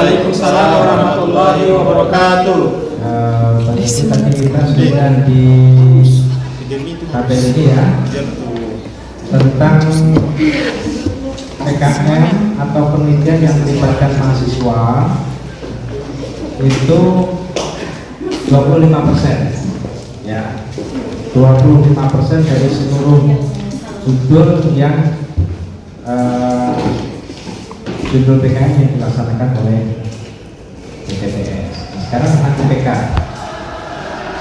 Waalaikumsalam warahmatullahi wabarakatuh. Tadi kita sudah di tabel ini ya tentang PKM atau penelitian yang melibatkan mahasiswa itu 25% ya, 25% dari seluruh judul yang judul PKM yang dilaksanakan oleh BPTS. Sekarang tentang IPK.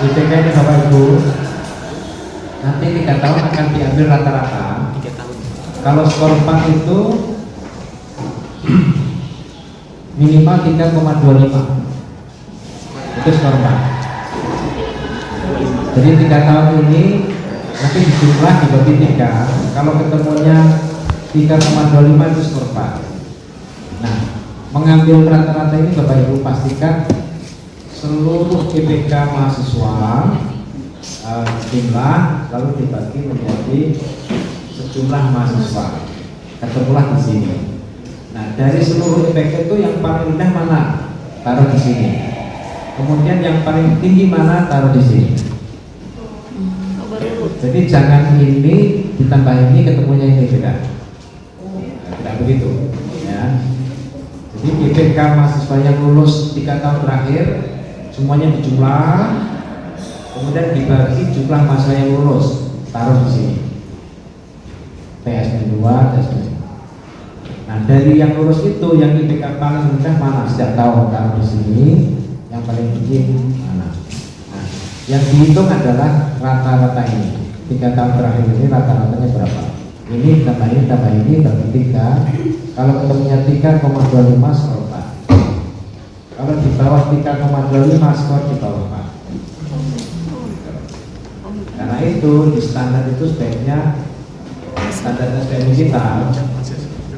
IPK ini Bapak Ibu nanti 3 tahun akan diambil rata-rata. Kalau skor 4 itu minimal 3,25 itu skor 4. Jadi 3 tahun ini nanti dijumlah dibagi 3. Kalau ketemunya 3,25 itu skor 4. Nah, mengambil rata-rata ini Bapak Ibu pastikan seluruh IPK mahasiswa jumlah lalu dibagi menjadi sejumlah mahasiswa, ketemulah di sini. Nah, dari seluruh IPK itu yang paling rendah mana? Taruh di sini. Kemudian yang paling tinggi mana? Taruh di sini. Jadi jangan ini ditambah ini ketemunya ini tidak. Tidak begitu. Ya. Jadi IPK mahasiswa yang lulus 3 tahun terakhir semuanya dijumlah, kemudian dibagi jumlah mahasiswa yang lulus, taruh di sini. TSP 2, TSP 2. Nah, dari yang lulus itu yang IPK paling rendah mana? Setiap tahun taruh di sini. Yang paling tinggi mana? Nah, yang dihitung adalah rata-rata ini. 3 tahun terakhir ini rata-ratanya berapa? Ini tambah ini bagi 3. Kalau ketemunya 3,25 skor 4. Kalau di bawah 3,25 skor di bawah 4. Karena itu di standar itu sebaiknya standar SPM kita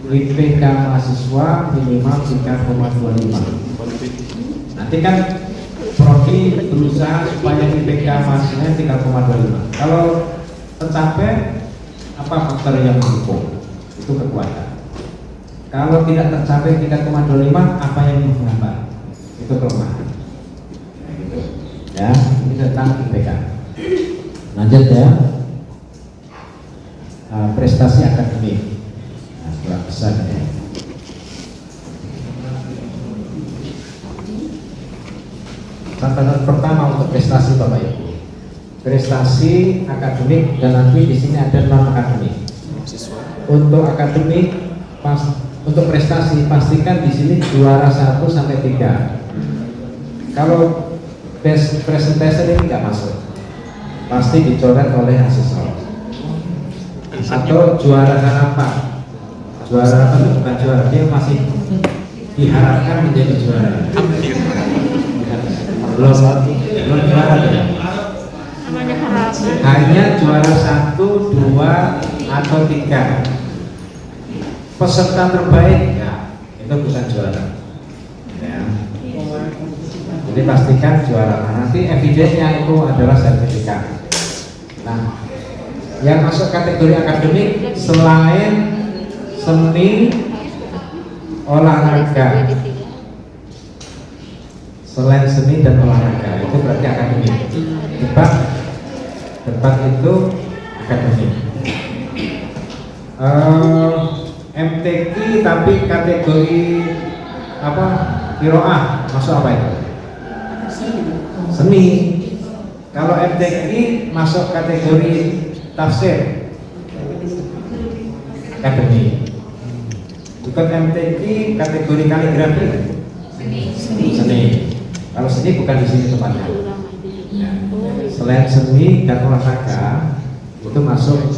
IPK mahasiswa minimal 3,25. Nanti kan Prodi berusaha supaya IPK mahasiswanya 3,25. Kalau tercapai apa faktor yang mendukung? Itu kekuatan. Kalau tidak tercapai 3,25, apa yang menghambat? Itu kelemahan. Ya, ini tentang IPK. Lanjut ya. Prestasi akademik. Nah, kurang besar ya. Catatan pertama untuk prestasi Bapak Ibu. Prestasi akademik dan nanti di sini ada non akademik. Untuk akademik untuk prestasi pastikan di sini juara 1 sampai 3. Kalau best presentation ini nggak masuk, pasti dicoret oleh asesor. Atau juara harapan. Juara apa itu bukan juara, dia masih diharapkan menjadi juara. Belum juara ya. Hanya juara 1, 2 atau 3. Peserta terbaik ya, itu bukan juara. Ya. Jadi pastikan juara. Nah, nanti evidensinya itu adalah sertifikat. Nah, yang masuk kategori akademik selain seni, olahraga, selain seni dan olahraga itu berarti akademik. Debat itu akademik. MTQ tapi kategori apa? Qiraah masuk apa itu? Seni. Kalau MTQ masuk kategori tafsir, akademik. Ikut MTQ kategori kaligrafi, seni. Kalau seni bukan di sini tempatnya. Ya. Selain seni dan olahraga itu masuk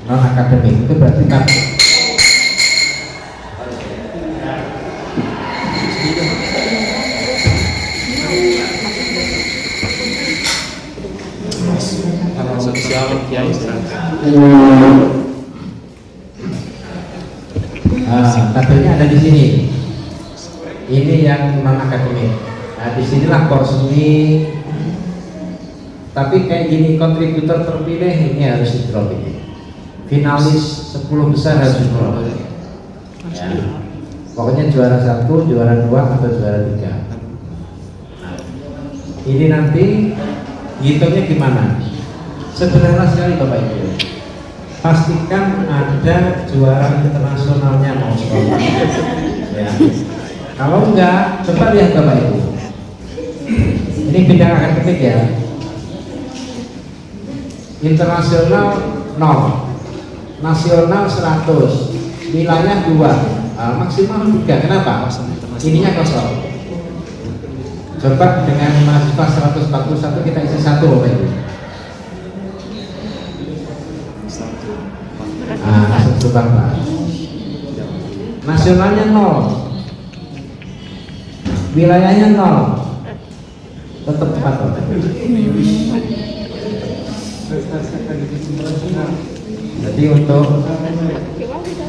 non akademik, itu berarti kan tabelnya ada di sini. Ini yang non akademik. Nah, disinilah course seni. Tapi kayak gini kontributor terpilih ini harus di drop ini. Finalis 10 besar harus di drop. Ya. Pokoknya juara 1, juara 2 atau juara 3. Nah, ini nanti hitungnya gimana? Sederhana sekali Bapak Ibu. Pastikan ada juara internasionalnya mau sekolah. Ya. Kalau enggak, coba lihat Bapak Ibu. Ini bidang akademik ya. Internasional 0, nasional 100, wilayah 2, maksimal 3. Kenapa? Ininya kosong. Coba dengan mahasiswa 141 kita isi 1 Bapak Ibu. Langsung coba. Nasionalnya 0, wilayahnya 0, tetap 4 Bapak Ibu. Jadi untuk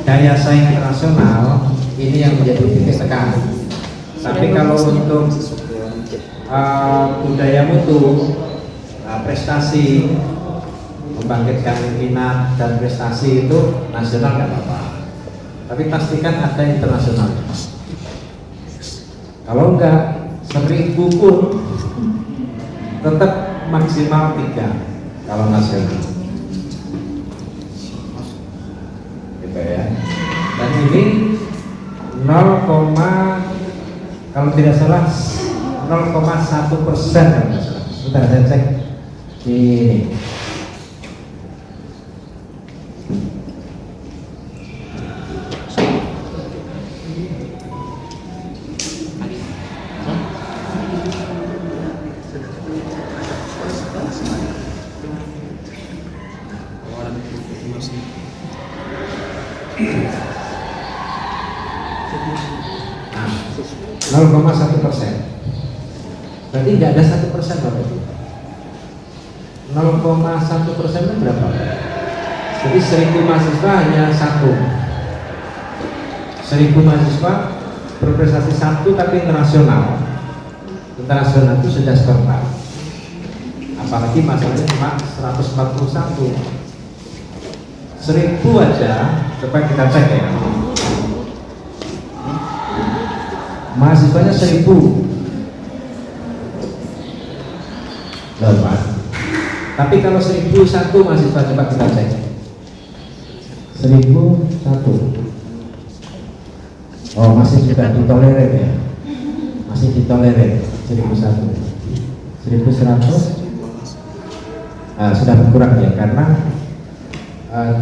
daya saing internasional ini yang menjadi titik tekan. Tapi kalau untuk budaya mutu, prestasi, membangkitkan minat dan prestasi itu nasional nggak apa-apa. Tapi pastikan ada internasional. Kalau enggak 1000 pun tetap maksimal 3 kalau nasional. Gitu ya. Dan ini 0, kalau tidak salah 0,1% kalau tidak salah. Sebentar saya cek ini. Nah, 0,1%. Berarti nggak ada 1% Bapak Ibu. 0,1% itu berapa? Jadi 1000 mahasiswa hanya 1. 1000 mahasiswa berprestasi 1 tapi internasional. Internasional itu sudah seperempat. Apalagi masalahnya cuma 141. 1000 aja, coba kita cek ya. Mahasiswanya 1000. Lepas. Tapi kalau 1001 mahasiswa, coba kita cek. 1001. Oh, masih juga ditolerir ya. Masih ditolerir 1001. 1100 sudah berkurang ya, karena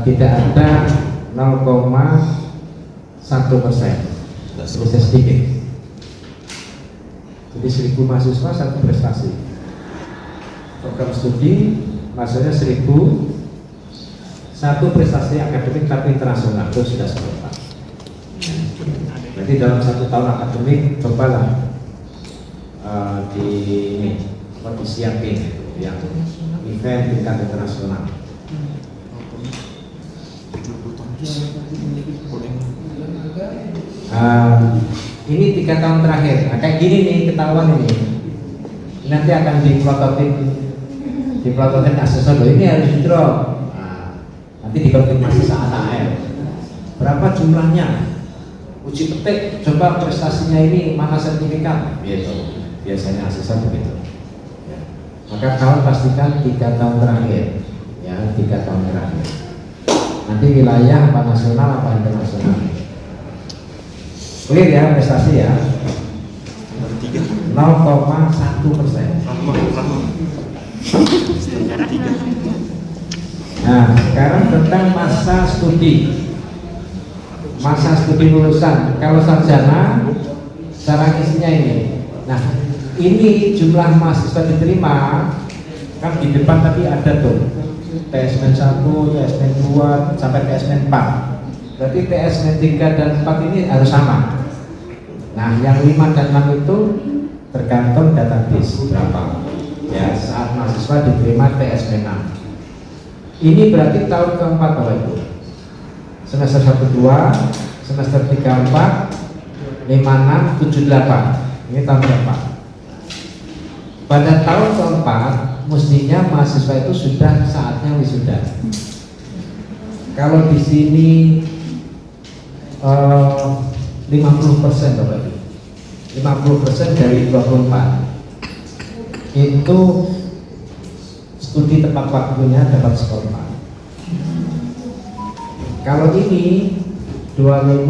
tidak ada 0,1%. Bisa sedikit. Jadi 1000 mahasiswa 1 prestasi. Program studi maksudnya 1000, 1 prestasi akademik tapi internasional itu sudah seperempat. Jadi dalam 1 tahun akademik cobalah disiapin yang event tingkat internasional. Ini 3 tahun terakhir. Nah, kayak gini nih ketahuan ini. Nanti akan diplototin asesor loh, ini harus di-drop. Nanti dikonfirmasi saat AL. Berapa jumlahnya? Uji petik, coba prestasinya ini mana sertifikat? Gitu. Biasanya asesor begitu. Ya. Maka kawan pastikan 3 tahun terakhir, ya 3 tahun terakhir. Nanti wilayah apa nasional apa internasional. Clear ya prestasi ya. 0,1%. Nah, sekarang tentang masa studi. Masa studi lulusan. Kalau sarjana, cara isinya ini. Nah, ini jumlah mahasiswa diterima kan di depan tadi ada tuh TSN 1, TSN 2 sampai TSN 4. Berarti TSN 3 dan 4 ini harus sama. Nah, yang 5 dan 6 itu tergantung database berapa. Ya, saat mahasiswa diterima TSN 6. Ini berarti tahun keempat Bapak Ibu. Semester 1-2, semester 3-4, 5-6, 7-8. Ini tahun keempat. Pada tahun keempat, mestinya mahasiswa itu sudah saatnya wisuda. Kalau di sini 50% Bapak Ibu. 50% dari 24 itu studi tepat waktunya dapat skor 4. Kalau ini 25,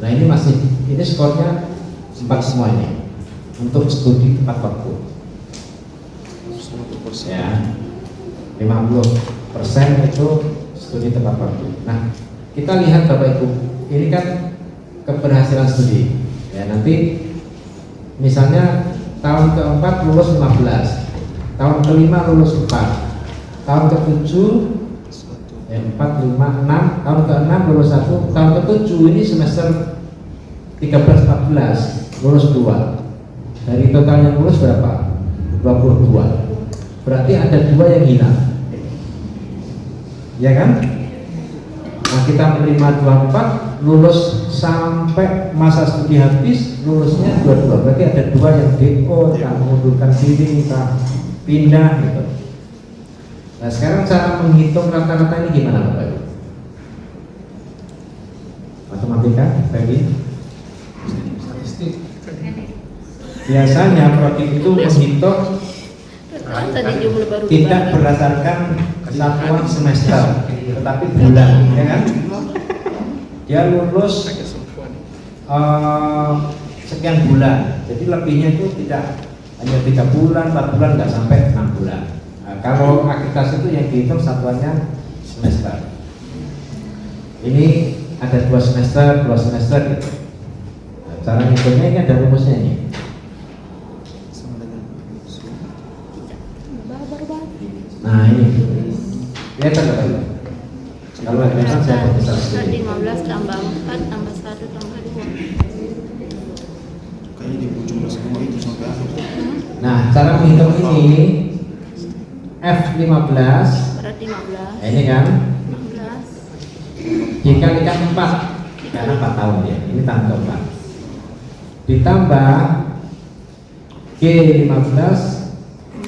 nah ini skornya 4 semuanya untuk studi tepat waktu. Ya, 50% itu studi tepat waktu. Nah, kita lihat Bapak Ibu, ini kan keberhasilan studi. Ya, nanti misalnya tahun keempat lulus 15, tahun kelima lulus 4, tahun ketujuh 4, 5, 6, tahun ke-6 lulus 1, tahun ke-7 ini semester 13-14 lulus 2. Dari total yang lulus berapa? 22. Berarti ada 2 yang hilang. Ya kan? Nah, kita menerima 24, lulus sampai masa studi habis, lulusnya 22. Berarti ada 2 yang DO, yang mengundurkan diri, kita pindah gitu. Nah, sekarang cara menghitung rata-rata ini gimana Bapak Ibu? Matematika, Feby? Statistik. Biasanya prodi itu menghitung tidak berdasarkan satuan semester, tetapi bulan, ya kan? Dia lulus sekian bulan, jadi lebihnya itu tidak hanya 3 bulan, 4 bulan, nggak sampai 6 bulan. Nah, kalau akreditasi itu yang dihitung satuannya semester. Ini ada 2 semester gitu. Nah, cara ngitungnya ini ada rumusnya ini. Nah ini, lihat Bapak Ibu. Kalau biasa saya berpisah sendiri. 15 tambah 4 tambah 1 tambah 2. Kayaknya di ujung semua itu sampai akhir. Nah, cara menghitung ini F15 Berarti 15. ini kan 16. dikalikan 4 karena 4 tahun ya, ini tambah 4 ditambah G15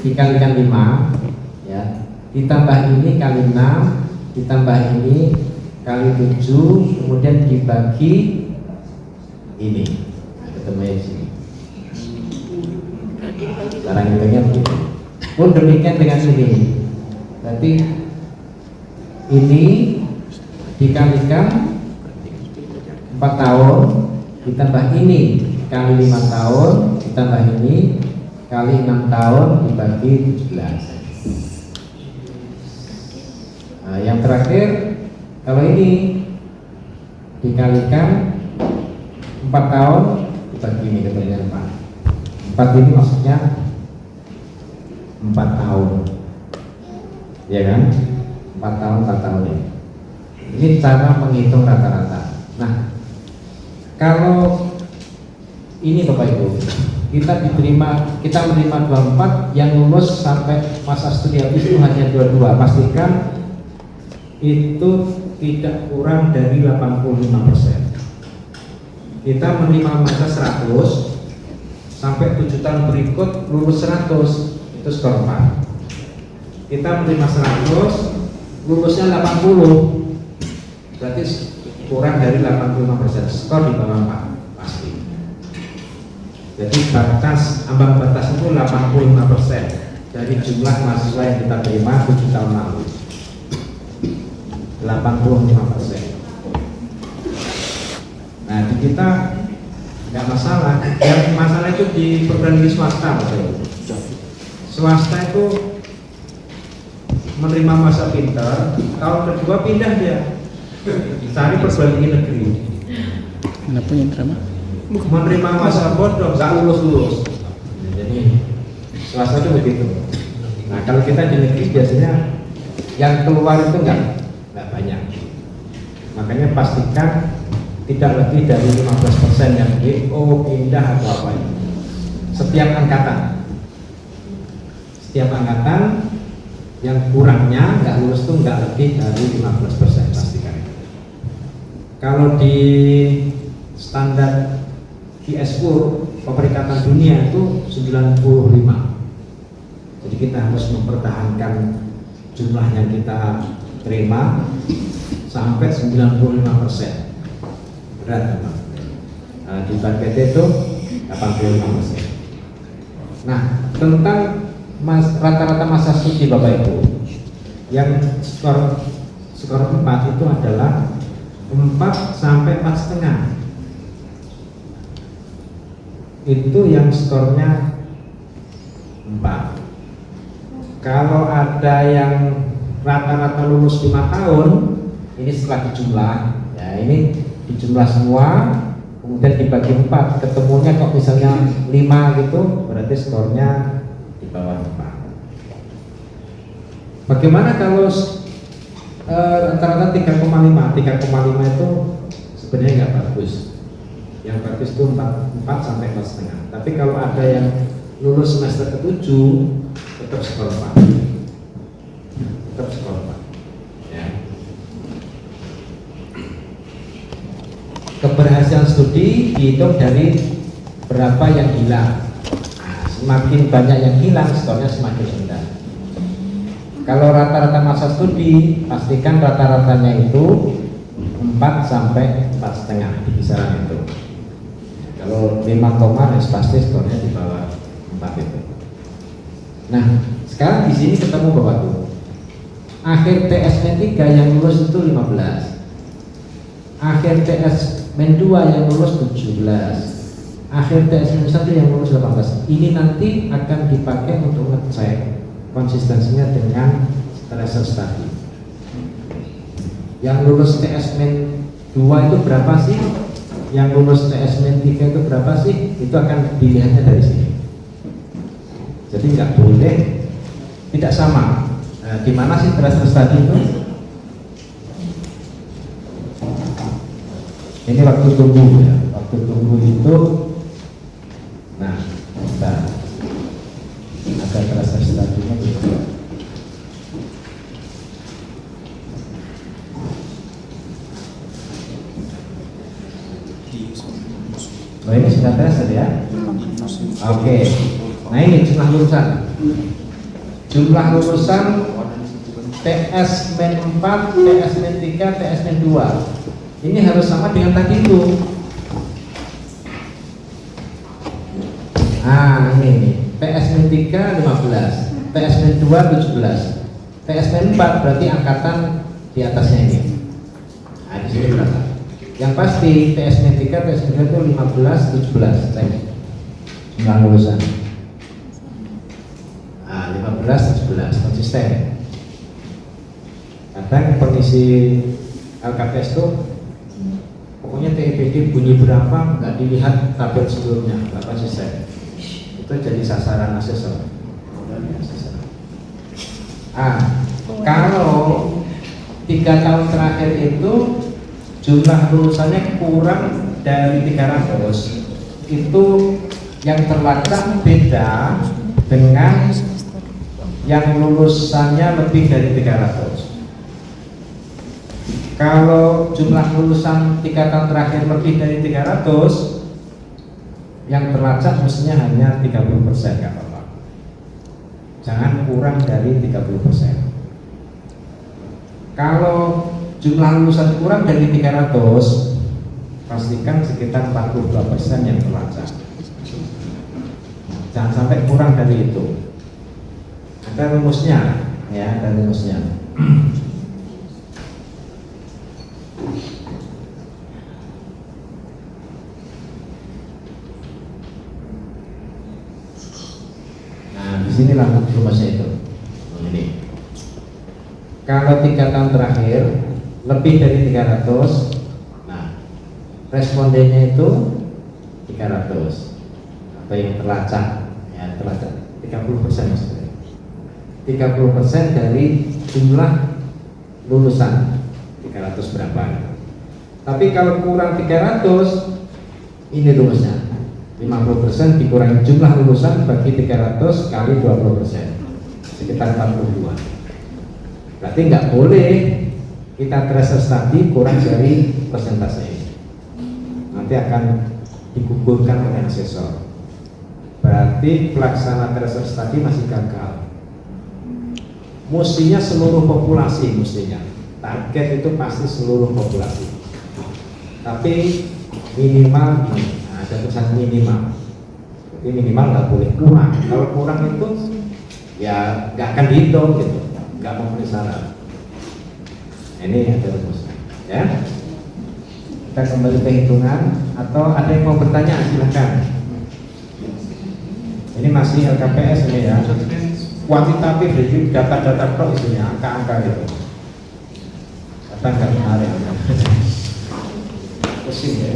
dikalikan 5 ya, ditambah ini kali 6 ditambah ini kali 7, kemudian dibagi ini ketemu di sini. Cara ngitungnya begitu. Pun demikian dengan ini. Berarti ini dikalikan 4 tahun ditambah ini kali 5 tahun ditambah ini kali 6 tahun dibagi 17. Nah, yang terakhir kalau ini dikalikan 4 tahun dibagi ini ketemunya 4 ini maksudnya 4 tahun, ya kan? 4 tahun ya. Ini cara menghitung rata-rata. Nah, kalau ini Bapak Ibu, kita menerima 24, yang lulus sampai masa studi habis itu hanya 22. Pastikan itu tidak kurang dari 85%. Kita menerima masa 100 sampai 7 tahun berikut lulus 100, itu skor 4. Kita menerima 100 lulusnya 80, berarti kurang dari 85%, skor di bawah 4 pasti. Jadi ambang batas itu 85% dari jumlah mahasiswa yang kita terima 7 tahun lalu. 85%. Nah, di kita nggak masalah. Yang masalah itu di perguruan tinggi swasta, swasta itu menerima masa pintar, tahun kedua pindah dia cari perguruan tinggi negeri. Kenapa yang terima? Menerima masa bodoh, nggak lulus. Jadi swasta itu begitu. Nah, kalau kita di negeri biasanya yang keluar itu nggak banyak. Makanya pastikan tidak lebih dari 15% yang DO, pindah atau apa itu. Setiap angkatan yang kurangnya nggak lulus itu nggak lebih dari 15%, pastikan. Kalau di standar ISO Perikatan Dunia itu 95. Jadi kita harus mempertahankan jumlah yang kita terima sampai 95%. Berat, Pak. di target itu 85%. Nah, tentang rata-rata masa studi Bapak Ibu, yang skor 4 itu adalah 4 sampai 4,5. Itu yang skornya 4. Kalau ada yang rata-rata lulus 5 tahun, ini setelah dijumlah, ya ini dijumlah semua, kemudian dibagi 4, ketemunya kok misalnya 5 gitu, berarti skornya di bawah 4. Bagaimana kalau rata-rata 3,5? 3,5 itu sebenarnya nggak bagus. Yang bagus itu 4 sampai 4,5. Tapi kalau ada yang lulus semester ke-7, tetap skor 4. Tetap skor 4. Ya. Keberhasilan studi dihitung dari berapa yang hilang. Nah, semakin banyak yang hilang, skornya semakin rendah. Kalau rata-rata masa studi, pastikan rata-ratanya itu 4 sampai 4,5 di kisaran itu. Kalau 5, pasti skornya di bawah 4 itu. Nah, sekarang di sini ketemu Bapak Ibu. Akhir TS-3 yang lulus itu 15. Akhir TS-2 yang lulus 17. Akhir TS-1 yang lulus 18. Ini nanti akan dipakai untuk ngecek konsistensinya dengan tracer study. Yang lulus TS-2 itu berapa sih? Yang lulus TS-3 itu berapa sih? Itu akan dilihatnya dari sini. Jadi nggak boleh tidak sama. Nah, di mana sih tracer study itu? Ini waktu tunggu ya. Waktu tunggu itu, nah, kita ada tracer study-nya gitu. Oh, ini sudah tracer ya? Oke. Nah, ini jumlah lulusan. Jumlah lulusan TS-4, TS-3, TS-2. Ini harus sama dengan tadi itu. Nah, ini TS-3 15, TS-2 17, TS-4 berarti angkatan di atasnya ini. Nah, di sini berapa? Yang pasti TS-3, TS-2 itu 15, 17 jumlah lulusan. Nah, 15, 17 konsisten. Kadang pengisi LKPS itu pokoknya TIPD bunyi berapa nggak dilihat tabel sebelumnya, nggak konsisten. Itu jadi sasaran asesor. Kalau 3 tahun terakhir itu jumlah lulusannya kurang dari 300, itu yang terlacak beda dengan yang lulusannya lebih dari 300. Kalau jumlah lulusan 3 tahun terakhir lebih dari 300, yang terlacak mestinya hanya 30%, nggak apa-apa. Jangan kurang dari 30%. Kalau jumlah lulusan kurang dari 300, pastikan sekitar 42% yang terlacak. Jangan sampai kurang dari itu. Ada rumusnya, ya, ada rumusnya. Sinilah rumusnya itu. Ini. Kalau 3 tahun terakhir lebih dari 300, nah respondennya itu 300 atau yang terlacak, ya terlacak 30% maksudnya. 30% dari jumlah lulusan 300 berapa? Tapi kalau kurang 300, ini rumusnya. 50% dikurangi jumlah lulusan bagi 300 kali 20%, sekitar 42. Berarti nggak boleh kita tracer study kurang dari persentase ini. Nanti akan digugurkan oleh asesor. Berarti pelaksana tracer study masih gagal. Mestinya seluruh populasi, mestinya target itu pasti seluruh populasi. Tapi minimal ini. Nah, ada tulisan minimal. Jadi minimal nggak boleh kurang. Kalau kurang itu ya nggak akan dihitung gitu, nggak memenuhi syarat. Ini ada rumusnya, ya. Kita kembali ke hitungan atau ada yang mau bertanya silahkan. Ini masih LKPS ini ya. Kuantitatif jadi data-data pro isinya, angka-angka gitu. Kata nggak menarik. Pusing ya.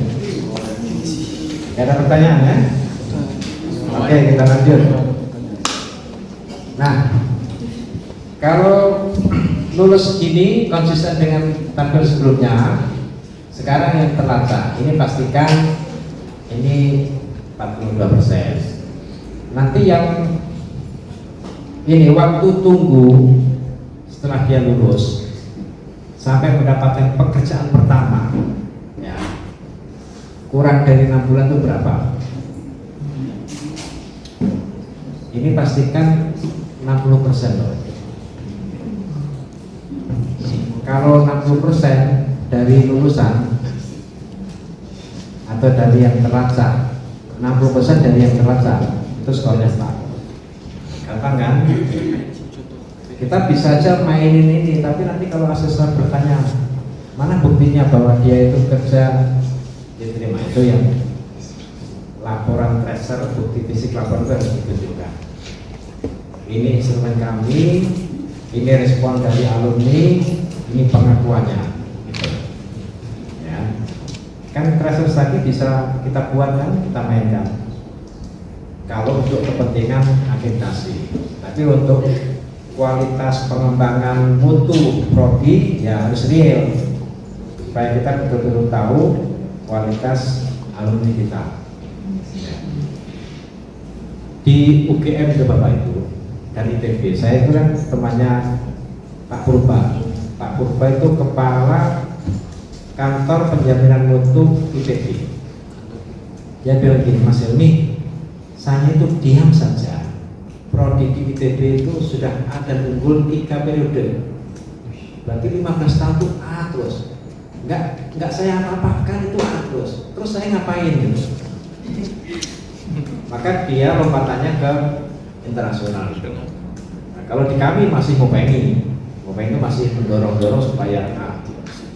Ada pertanyaan ya? Oke, kita lanjut. Nah, kalau lulus ini konsisten dengan tampil sebelumnya, sekarang yang terlacak ini pastikan ini 42%. Nanti yang ini waktu tunggu setelah dia lulus sampai mendapatkan pekerjaan pertama, ya, kurang dari 6 bulan itu berapa? Ini pastikan 60% loh. Kalau 60% dari lulusan atau dari yang terlacak, 60% dari yang terlacak itu skornya start. Gampang kan? Kita bisa aja mainin ini, tapi nanti kalau asesor bertanya mana buktinya bahwa dia itu kerja diterima, itu yang laporan tracer, bukti fisik laporan itu harus ditunjukkan. Ini instrumen kami, ini respon dari alumni, ini pengakuannya gitu. Ya. Kan tracer tadi bisa kita buat kan, kita mainkan kalau untuk kepentingan akreditasi. Tapi untuk kualitas pengembangan mutu prodi ya harus real supaya kita betul-betul tahu kualitas alumni kita. Ya. Di UGM itu Bapak Ibu dan ITB, saya itu kan temannya Pak Purba. Pak Purba itu kepala kantor penjaminan mutu ITB. Dia bilang gini, Mas Helmi, saya itu diam saja. Prodi di ITB itu sudah ada unggul 3 periode. Berarti 15 tahun itu A terus. Enggak saya apa-apakan itu A terus. Terus saya ngapain gitu? Maka dia lompatannya ke internasional. Nah, kalau di kami masih Mopeng itu masih mendorong-dorong supaya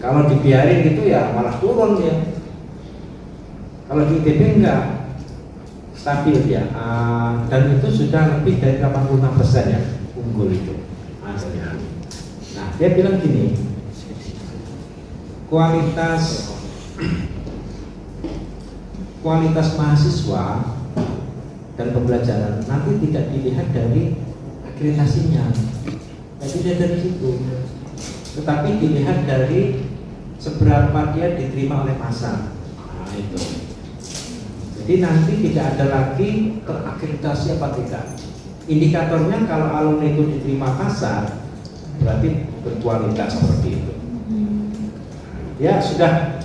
kalau dibiarin gitu ya malah turun ya. Kalau di ITB enggak stabil ya, dan itu sudah lebih dari 86% ya unggul itu hasilnya. Nah dia bilang gini, kualitas mahasiswa dan pembelajaran nanti tidak dilihat dari akreditasinya, tapi dilihat dari situ, tetapi dilihat dari seberapa dia diterima oleh pasar. Nah itu. Jadi nanti tidak ada lagi terakreditasi apa tidak. Indikatornya kalau alumni itu diterima pasar berarti berkualitas seperti itu. Ya sudah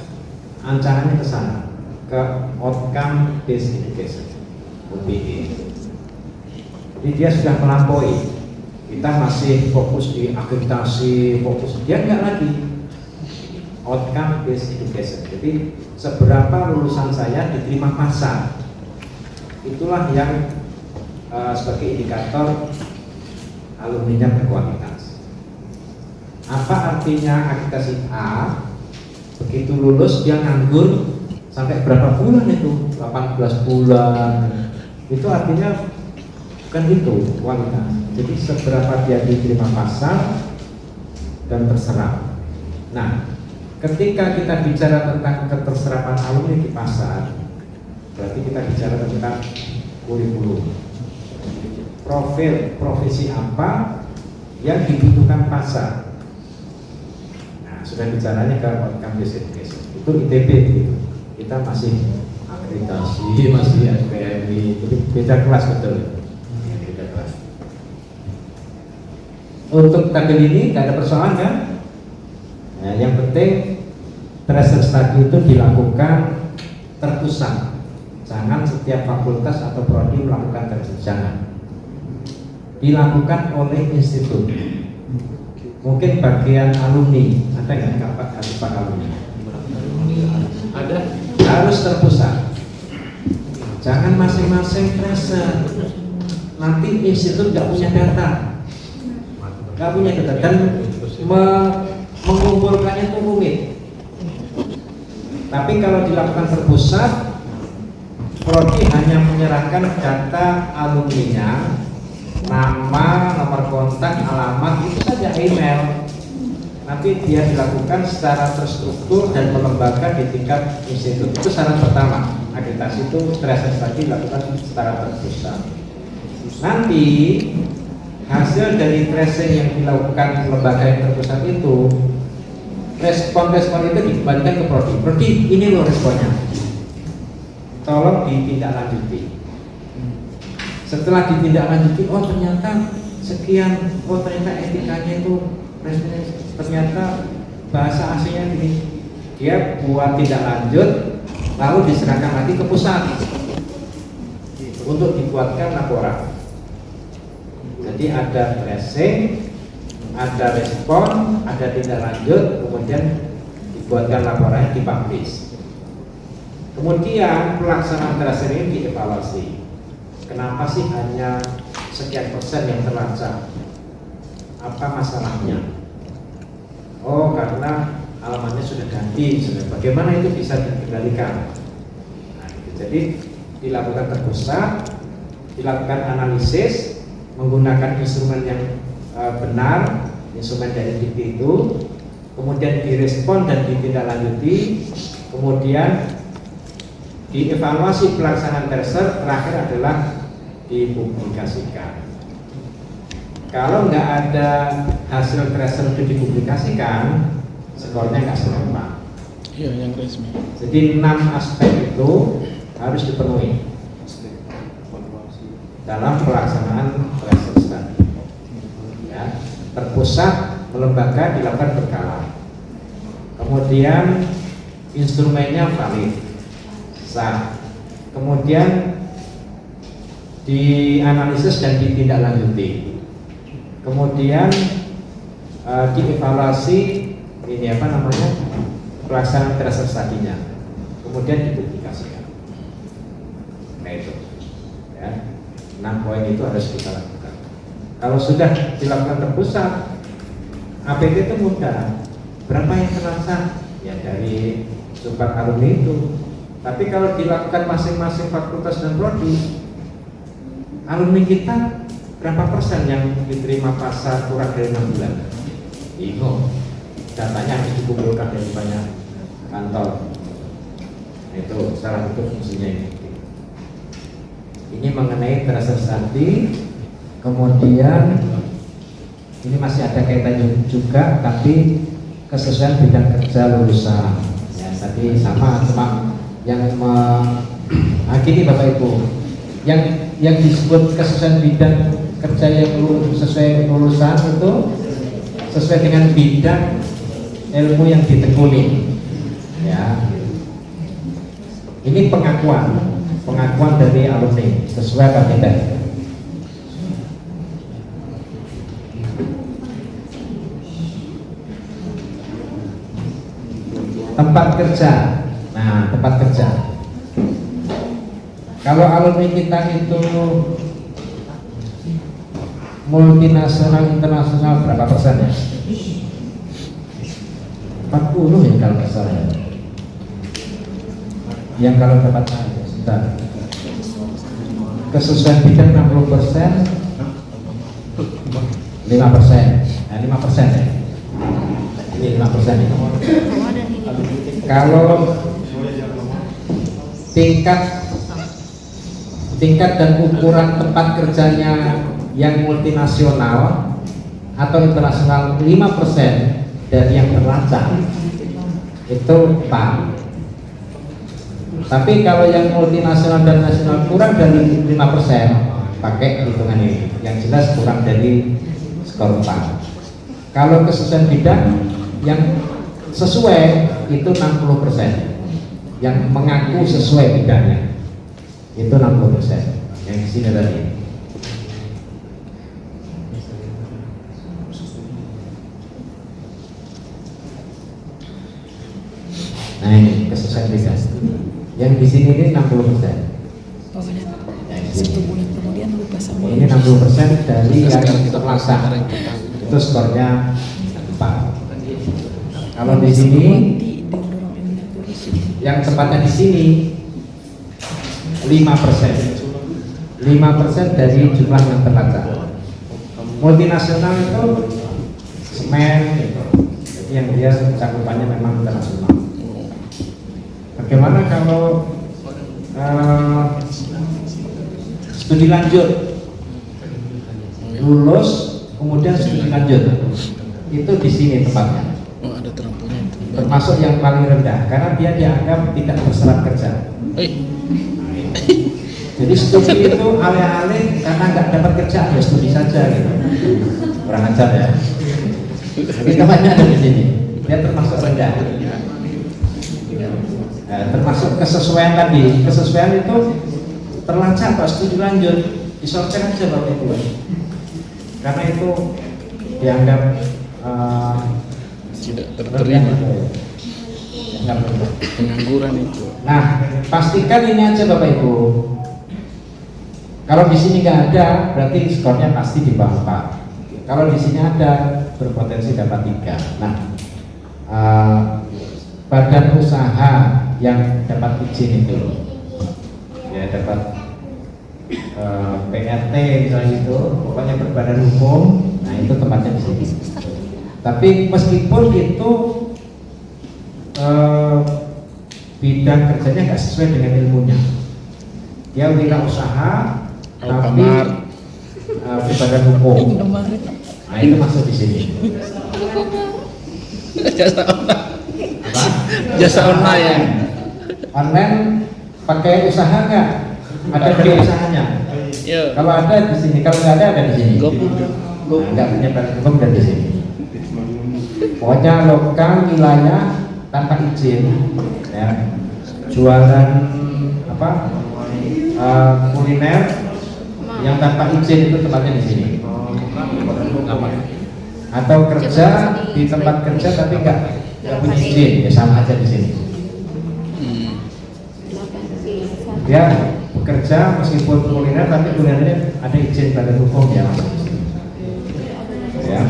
ancamannya ke sana, ke outcome based education. Jadi dia sudah melampaui. Kita masih fokus di akreditasi, dia enggak lagi outcome based education. Jadi seberapa lulusan saya diterima pasar, itulah yang sebagai indikator alumninya berkualitas. Apa artinya akreditasi A? Begitu lulus dia nganggur sampai berapa bulan itu? 18 bulan. Itu artinya bukan itu kualitas. Jadi seberapa dia diterima pasar dan terserap. Nah, ketika kita bicara tentang keterserapan alumni di pasar, berarti kita bicara tentang kurikulum, profil profesi apa yang dibutuhkan pasar. Nah, sudah bicaranya ke outcome based education. Itu ITB begitu. Kita masih akreditasi, masih SPMI, jadi beda kelas betul. Beda kelas. Untuk tabel ini tidak ada persoalan kan? Nah, yang penting tracer study itu dilakukan terpusat. Jangan setiap fakultas atau prodi melakukan tracer, jangan. Dilakukan oleh institut. Mungkin bagian alumni, ada nggak Pak alumni? Ada harus terpusat. Jangan masing-masing tracer. Nanti institut nggak punya data, dan mengumpulkannya itu rumit. Tapi kalau dilakukan terpusat, prodi hanya menyerahkan data alumninya, nama, nomor kontak, alamat, itu saja, email. Nanti dia dilakukan secara terstruktur dan melembaga di tingkat institut. Itu syarat pertama. Akreditasi itu tracer tadi dilakukan secara terpusat. Nanti hasil dari tracing yang dilakukan lembaga yang terpusat itu, respon-respon itu dikembalikan ke prodi. Prodi, ini loh responnya, tolong ditindaklanjuti. Setelah ditindaklanjuti, oh ternyata sekian, oh ternyata etikanya itu responnya, ternyata bahasa aslinya gini, dia buat tindak lanjut, lalu diserahkan lagi ke pusat untuk dibuatkan laporan. Jadi ada tracing, ada respon, ada tindak lanjut, kemudian dibuatkan laporannya, dipublish. Kemudian pelaksanaan tracing ini dievaluasi. Kenapa sih hanya sekian persen yang terlacak? Apa masalahnya? Oh, karena alamatnya sudah ganti. Bagaimana itu bisa dikendalikan? Nah, gitu. Jadi dilakukan terpusat, dilakukan analisis menggunakan instrumen yang benar, instrumen dari dikti itu, kemudian direspon dan ditindaklanjuti, kemudian dievaluasi pelaksanaan tracer, terakhir adalah dipublikasikan. Kalau nggak ada hasil tracer itu dipublikasikan, skornya nggak serempak. Iya, yang resmi. Jadi 6 aspek itu harus dipenuhi dalam pelaksanaan tracer study. Ya, terpusat, melembaga, dilakukan berkala. Kemudian instrumennya valid, sah. Kemudian dianalisis dan ditindaklanjuti. Kemudian dievaluasi ini apa namanya, pelaksanaan tracer study-nya, kemudian dipublikasikan. Nah itu, ya, 6 poin itu harus kita lakukan. Kalau sudah dilakukan terpusat, APT itu mudah. Berapa yang terlacak? Ya dari subak alumni itu. Tapi kalau dilakukan masing-masing fakultas dan prodi, alumni kita berapa persen yang diterima pasar kurang dari 6 bulan? Bingung. Datanya harus dikumpulkan dari banyak kantor. Itu salah satu fungsinya ini. Ini mengenai tracer study. Kemudian ini masih ada kaitannya juga, tapi kesesuaian bidang kerja lulusan. Ya, tadi sama, cuma yang gini Bapak Ibu, yang disebut kesesuaian bidang kerja yang sesuai lulusan itu sesuai dengan bidang ilmu yang ditekuni. Ya, ini pengakuan dari alumni sesuai KPTN. Tempat kerja. Nah, tempat kerja. Kalau alumni kita itu multinasional, internasional, berapa persen ya? 40 ya kalau nggak salah ya. Yang kalau dapat sebentar. Kesesuaian bidang 60%, 5%. Nah, 5% ya. Ini 5% ya. Kalau tingkat dan ukuran tempat kerjanya yang multinasional atau internasional 5% dari yang terlacak itu Pak. Tapi kalau yang multinasional dan nasional kurang dari 5%, pakai hitungan ini. Yang jelas kurang dari skor 4. Kalau kesesuaian bidang yang sesuai itu 60%. Yang mengaku sesuai bidangnya itu 60%. Yang di sini tadi. Nah ini kesesuaian bidang. Yang di sini ini 60%. Oh, benar. Yang di sini. 1 bulan kemudian lupa sama. Ini 60% dari yang terlaksana. Itu skornya 4. Kalau di sini yang tepatnya di sini 5%. 5% dari jumlah yang terlacak. Multinasional itu semen gitu. Jadi yang dia cakupannya memang internasional. Bagaimana kalau studi lanjut, lulus kemudian studi lanjut, itu di sini tempatnya. Oh, ada terampunya itu. Termasuk yang paling rendah karena dia dianggap tidak bersyarat kerja. Jadi studi itu alih-alih karena nggak dapat kerja ya studi saja gitu. Kurang ajar ya. Tapi tempatnya ada di sini. Dia termasuk rendah. Nah, termasuk kesesuaian tadi. Kesesuaian itu terlacak Pak studi lanjut. Disortir aja Bapak Ibu. Karena itu dianggap tidak terterima. Rendah. Pengangguran itu. Nah, pastikan ini aja Bapak Ibu. Kalau di sini nggak ada, berarti skornya pasti di bawah 4. Kalau di sini ada, berpotensi dapat 3. Nah, badan usaha yang dapat izin itu, ya dapat PRT misalnya itu, pokoknya berbadan hukum. Nah, itu tempatnya di sini. Tapi meskipun itu bidang kerjanya nggak sesuai dengan ilmunya, dia wirausaha tapi berbadan hukum. Nah, itu masuk di sini. Jasa online. Apa? Jasa online. Online pakai usaha nggak? Ada biaya usahanya. Yo. Kalau ada di sini, kalau nggak ada di sini. Nah, nggak punya badan hukum dan di sini. Pokoknya lokal wilayah tanpa izin, ya, jualan apa kuliner yang tanpa izin itu tempatnya di sini. Atau kerja di tempat kerja tapi nggak punya izin, ya sama aja di sini. Dia bekerja meskipun kuliner tapi kulinernya ada izin badan hukum ya. Ya.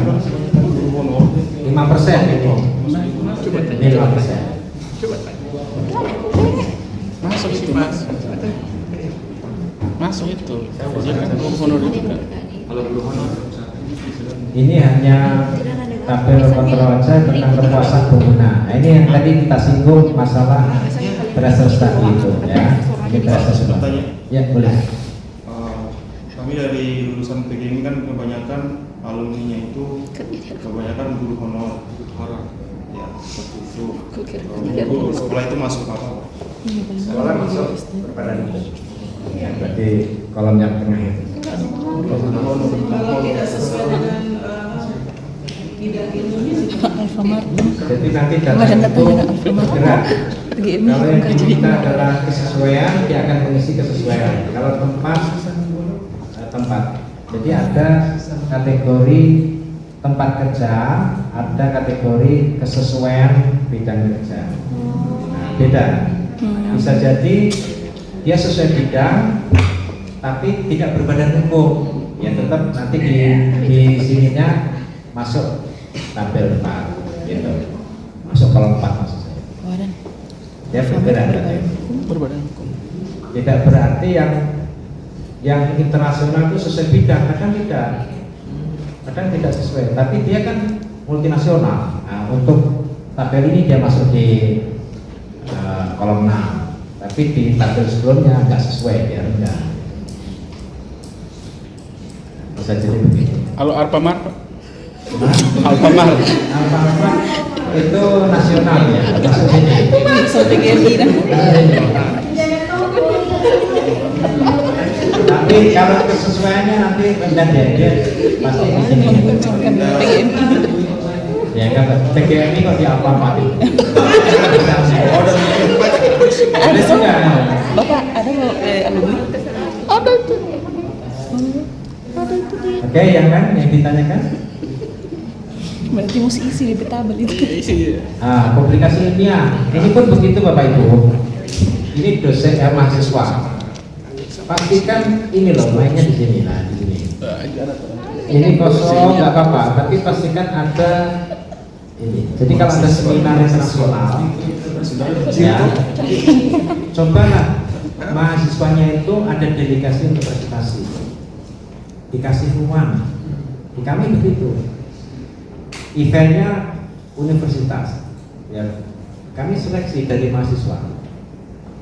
5% itu. Ini 5%. Masuk itu, Mas. Masuk itu. Dia kan honor juga. Ini hanya tabel kontrol aja tentang kepuasan pengguna. Nah, ini yang tadi kita singgung masalah tracer study itu ya. Ini tracer study. Ya boleh. Kami dari lulusan PGMI kan kebanyakan alumninya itu kebanyakan guru honor. Ya, seperti itu. Sekolah itu masuk apa? Sekolah masuk berbadan hukum. Ya, berarti kolom yang tengah itu. Kalau tidak sesuai dengan bidang ilmunya Alfamart. Jadi nanti data Badan itu datanya Alfamart. bergerak. PGMI Kalau yang kerja di diminta adalah kesesuaian, dia akan mengisi kesesuaian. Kalau tempat. Jadi ada kategori tempat kerja, ada kategori kesesuaian bidang kerja. Nah, beda. Bisa jadi dia sesuai bidang, tapi tidak berbadan hukum. Ya tetap nanti di sininya masuk tabel 4, gitu. Masuk kolom 4 maksud saya. Badan. Dia bergerak. Berbadan hukum. Tidak berarti yang internasional itu sesuai bidang, kadang tidak sesuai, tapi dia kan multinasional. Nah, untuk tabel ini dia masuk di kolom 6, tapi di tabel sebelumnya nggak sesuai, dia rendah. Bisa jadi begitu. Kalau Alfamart, Nah, Alfamart. Alfamart itu nasional ya, masuk sini. So PGMI dah. Tapi kalau kesesuaiannya nanti rendah dia pasti di sini. Menguncangkan PGMI. Ya kan, PGMI kok di Alfamart itu. Ada juga. Bapak ada mau alumni? Ada itu. Ada itu dia. Oke, yang kan yang ditanyakan? Berarti mesti isi di tabel itu. Publikasi ilmiah. Ini pun begitu Bapak Ibu. ini dosen mahasiswa. Pastikan ini loh mainnya di sini. Nah di sini. Ini kosong nggak apa-apa, tapi pastikan ada ini. Jadi kalau ada seminar internasional, ya, cobalah mahasiswanya itu ada delegasi untuk presentasi, dikasih ruang. Di kami begitu. Eventnya universitas, ya. Kami seleksi dari mahasiswa.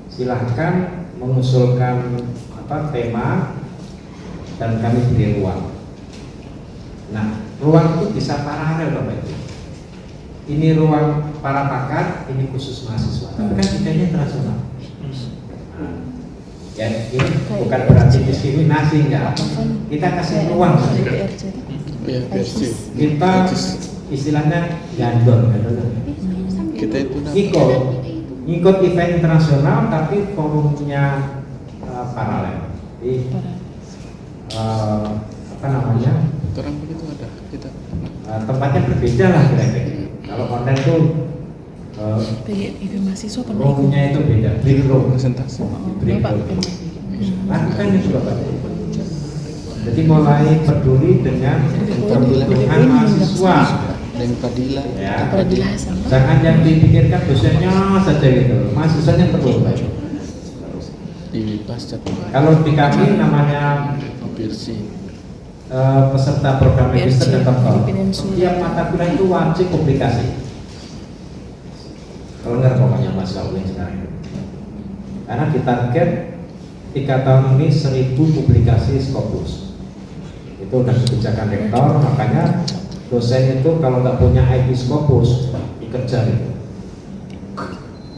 Silahkan mengusulkan tema dan kami beri ruang. Nah, ruang itu bisa paralel Bapak Ibu. Ini ruang para pakar, ini khusus mahasiswa. Tapi kan idenya internasional. Ya, ini bukan berarti diskriminasi enggak. Kita kasih ruang saja. Kita istilahnya gandol. Kita itu ikut event internasional tapi forumnya paralel. Jadi orang begitu ada kita tempatnya berbeda lah kira-kira. Kalau konten itu event mahasiswa pernah roomnya itu beda, break room. presentasi. Lakukan itu Bapak. Jadi mulai peduli dengan kebutuhan mahasiswa. Dan Fadila. Ya. Fadila Hasan. Jangan yang dipikirkan dosennya saja gitu, mahasiswanya perlu Pak. Di pasca Kalau di kami namanya Pirsi. peserta program magister dan doktor, setiap mata kuliah itu wajib publikasi. Kalau enggak pokoknya Mas Kaulin sekarang. Karena ditarget 3 tahun ini 1000 publikasi Scopus. Itu udah kebijakan rektor, makanya dosen itu kalau nggak punya IP Scopus dikejar itu.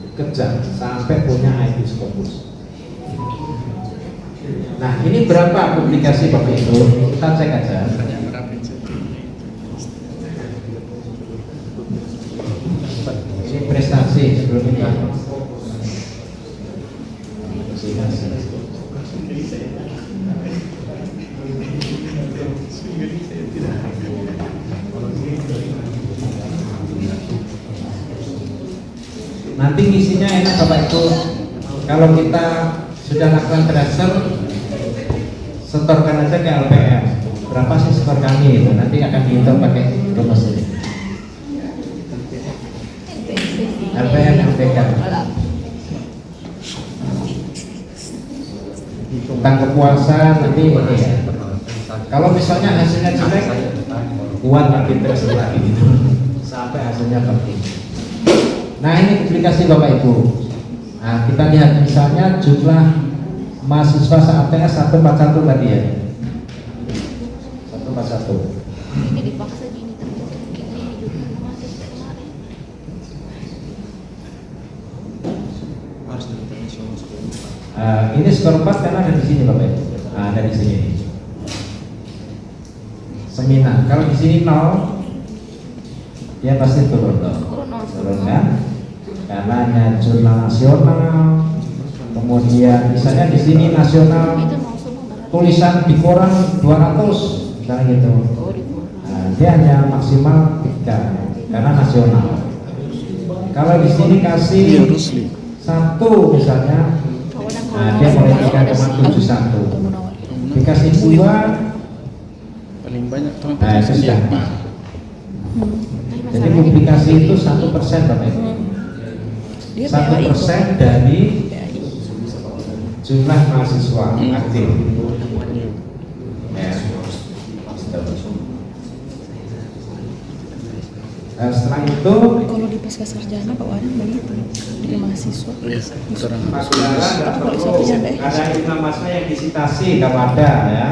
Dikejar sampai punya IP Scopus. Nah, ini berapa publikasi Bapak Ibu? Kita cek aja. Ini prestasi sebelum ini. Nanti ngisinya enak Bapak Ibu. Kalau kita sudah lakukan transfer, setorkan aja ke LPM. Berapa sih skor kami itu? Nanti akan dihitung pakai rumus ini. LPM MPK. Tentang kepuasan nanti ini ya. Kalau misalnya hasilnya jelek, buat lagi terus lagi gitu. Sampai hasilnya penting. Nah ini publikasi Bapak Ibu. Nah kita lihat misalnya jumlah mahasiswa ATS 141 tadi ya. 141. Ini dipaksa gini terus ini juga masih kemarin. Harus dari internasional skor. Ini skor 4 karena ada di sini Bapak Ibu. Nah, ada di sini. Seminar. Kalau di sini 0, dia pasti turun dong. Turun kan? Karena hanya jurnal nasional. Kemudian misalnya di sini nasional, tulisan di koran 200 misalnya gitu. Nah, dia hanya maksimal 3 karena nasional. Kalau di sini kasih 1 misalnya, nah dia mulai 3,71. Dikasih 2, Paling banyak teman nah itu sudah 4. Jadi publikasi itu 1% Bapak Ibu. 1% dari jumlah mahasiswa aktif. Ya. Setelah itu Kalau di pasca sarjana Pak Waran begitu di mahasiswa. ada 5 masa yang disitasi kalau ada ya.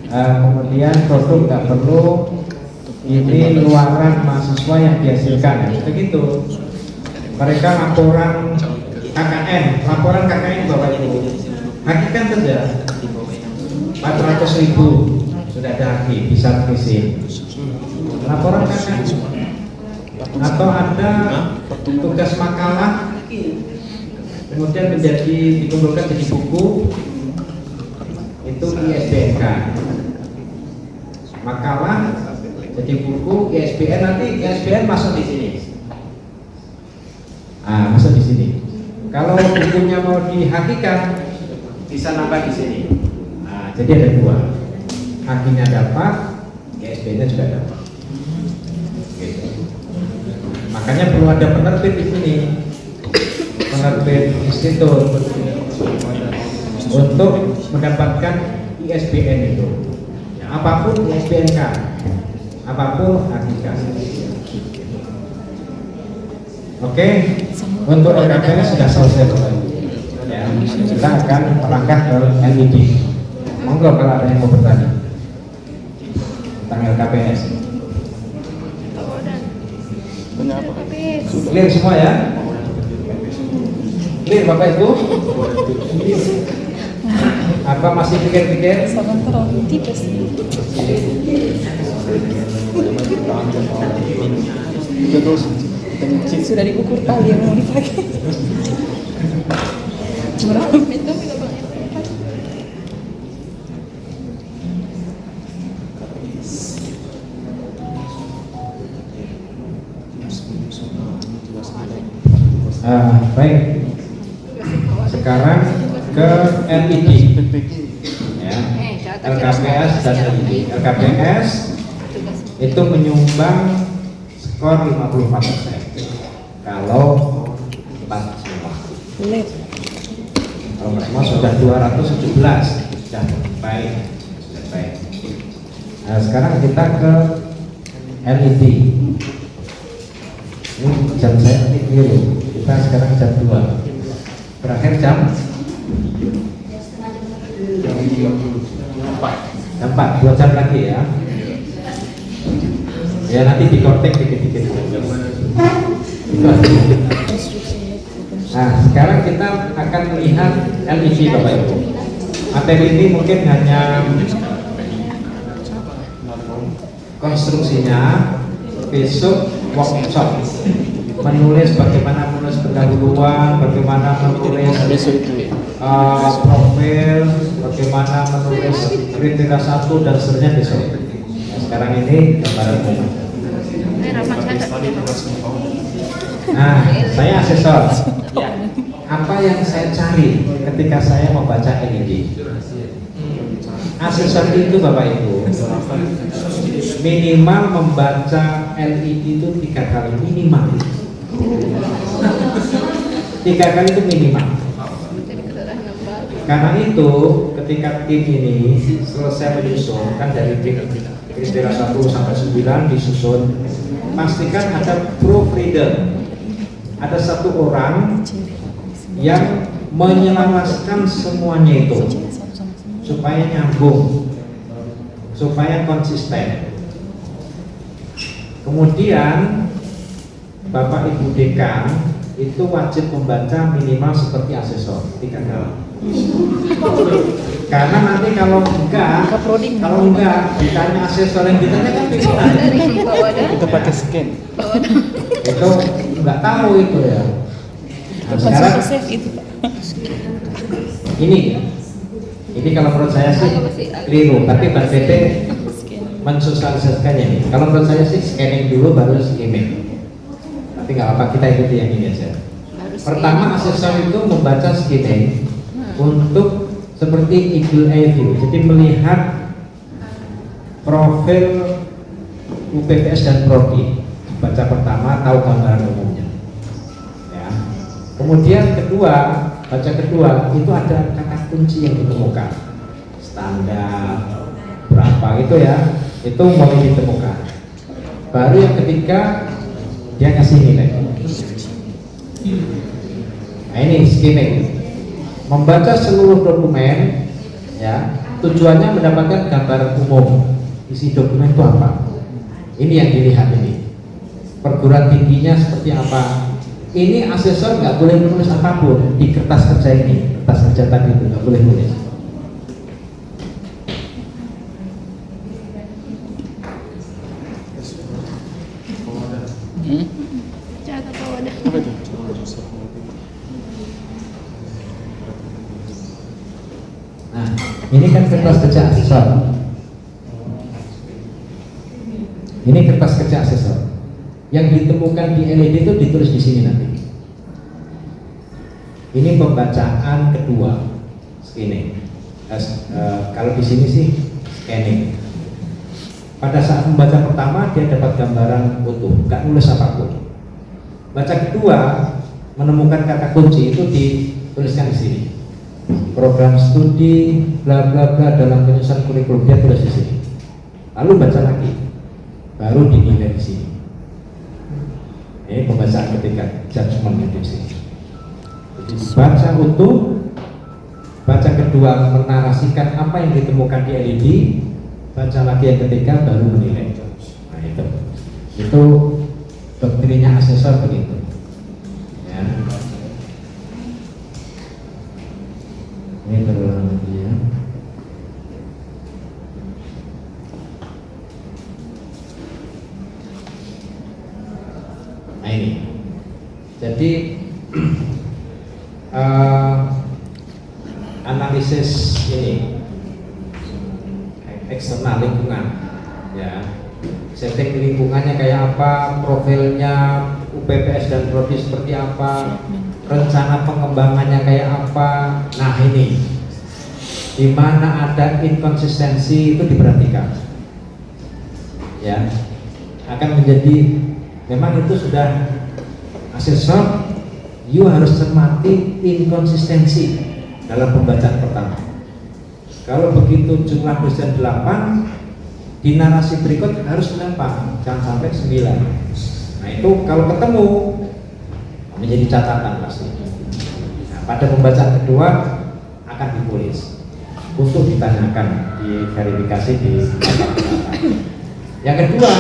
Kemudian produk nggak perlu, ini luaran mahasiswa yang dihasilkan ya. Begitu. Mereka laporan KKN Bapak Ibu. Hakikat saja 400.000 sudah ada lagi bisa mengisi laporan KKN. Atau ada tugas makalah kemudian dikumpulkan jadi buku, itu ISBN. Makalah jadi buku, ISBN, nanti ISBN masuk di sini. Masuk di sini. Kalau buku ibunya mau dihakikan bisa nambah di sini. Nah, jadi ada dua, hakinya dapat, ISB-nya juga dapat. Gitu. Makanya perlu ada penerbit di sini, penerbit institut untuk mendapatkan ISBN itu. Ya, apapun ISBN kan, apapun hakikat. Oke, untuk LKPS sudah selesai Bapak Ibu. Ya, kita akan melangkah ke LID. Monggo kalau ada yang mau bertanya tentang LKPS. Punya apa? Clear semua ya? Clear Bapak Ibu? Apa masih pikir-pikir? Sebentar, tipis. Terus Sudah diukur tali yang mau dipakai. Berapa? Baik. Sekarang ke LID. Ya. LKPS dan LID. LKPS itu menyumbang skor 54%. Kalau 4 semua. Kalau semua sudah 217, sudah baik, sudah baik. Nah, sekarang kita ke LED. Ini jam saya nanti keliru. Kita sekarang jam 2. Berakhir jam 4, 2 jam lagi ya. Ya nanti dikontek dikit-dikit. Itu aja. Nah, sekarang kita akan melihat LED Bapak Ibu. Materi ini mungkin hanya konstruksinya, besok workshop menulis bagaimana menulis pendahuluan, bagaimana menulis profil, bagaimana menulis kriteria 1 dan seterusnya besok. Nah, sekarang ini gambaran umum. Nah, saya asesor. Ya. Apa yang saya cari ketika saya membaca LED? Asesor itu Bapak Ibu minimal membaca LED itu 3 kali minimal. 3 kali itu minimal. Karena itu ketika tim ini selesai menyusun, kan dari kriteria 1 sampai 9 disusun, pastikan ada proofreader. Ada satu orang yang menyelaraskan semuanya itu supaya nyambung, supaya konsisten. Kemudian Bapak Ibu Dekan itu wajib membaca minimal seperti asesor 3 kali. Karena nanti kalau enggak ditanya asesor yang ditanya kan bingung. kita pakai scan. Itu nggak tahu itu ya. Nah, sekarang ini kalau menurut saya sih keliru, tapi Mbak Tete mensosialisasikannya ini. Kalau menurut saya sih scanning dulu baru skimming. Tapi nggak apa, kita ikuti yang ini aja. Pertama asesor itu membaca skimming untuk seperti eagle eye view, jadi melihat profil UPPS dan Prodi. Baca pertama, tahu gambaran umumnya. Ya. Kemudian baca kedua itu ada kata kunci yang ditemukan, standar berapa itu ya, itu mulai ditemukan. Baru yang ketiga dia kasih nilai. Nah ini skimming, membaca seluruh dokumen, ya tujuannya mendapatkan gambaran umum isi dokumen itu apa. Ini yang dilihat ini. Perguruan tingginya seperti apa. Ini asesor nggak boleh menulis apapun di kertas kerja ini, kertas kerja tadi itu nggak boleh nulis. Nah, ini kan kertas kerja asesor. Ini kertas kerja asesor. Yang ditemukan di LED itu ditulis di sini nanti. Ini pembacaan kedua, scanning. Kalau di sini sih scanning. Pada saat membaca pertama dia dapat gambaran utuh, nggak nulis apapun. Baca kedua menemukan kata kunci itu dituliskan di sini. Program studi bla bla bla dalam penyusunan kurikulum dia tulis di sini. Lalu baca lagi, baru dinilai di sini. Ini pembacaan ketiga, judgment di sini. Baca utuh, baca kedua menarasikan apa yang ditemukan di LED, baca lagi yang ketiga baru menilai. Nah itu doktrinnya asesor begitu. Ya. Ini berulang lagi ya. Nah ini, jadi analisis ini eksternal lingkungan, ya, setting lingkungannya kayak apa, profilnya UPPS dan prodi seperti apa, rencana pengembangannya kayak apa. Nah ini, di mana ada inkonsistensi itu diperhatikan, ya, akan menjadi memang itu sudah asesor. You harus cermati inkonsistensi dalam pembacaan pertama. Kalau begitu jumlah dosen 8, di narasi berikut harus 8, jangan sampai 9. Nah itu kalau ketemu menjadi catatan pasti. Nah, pada pembacaan kedua akan ditulis untuk ditanyakan, diverifikasi di yang kedua,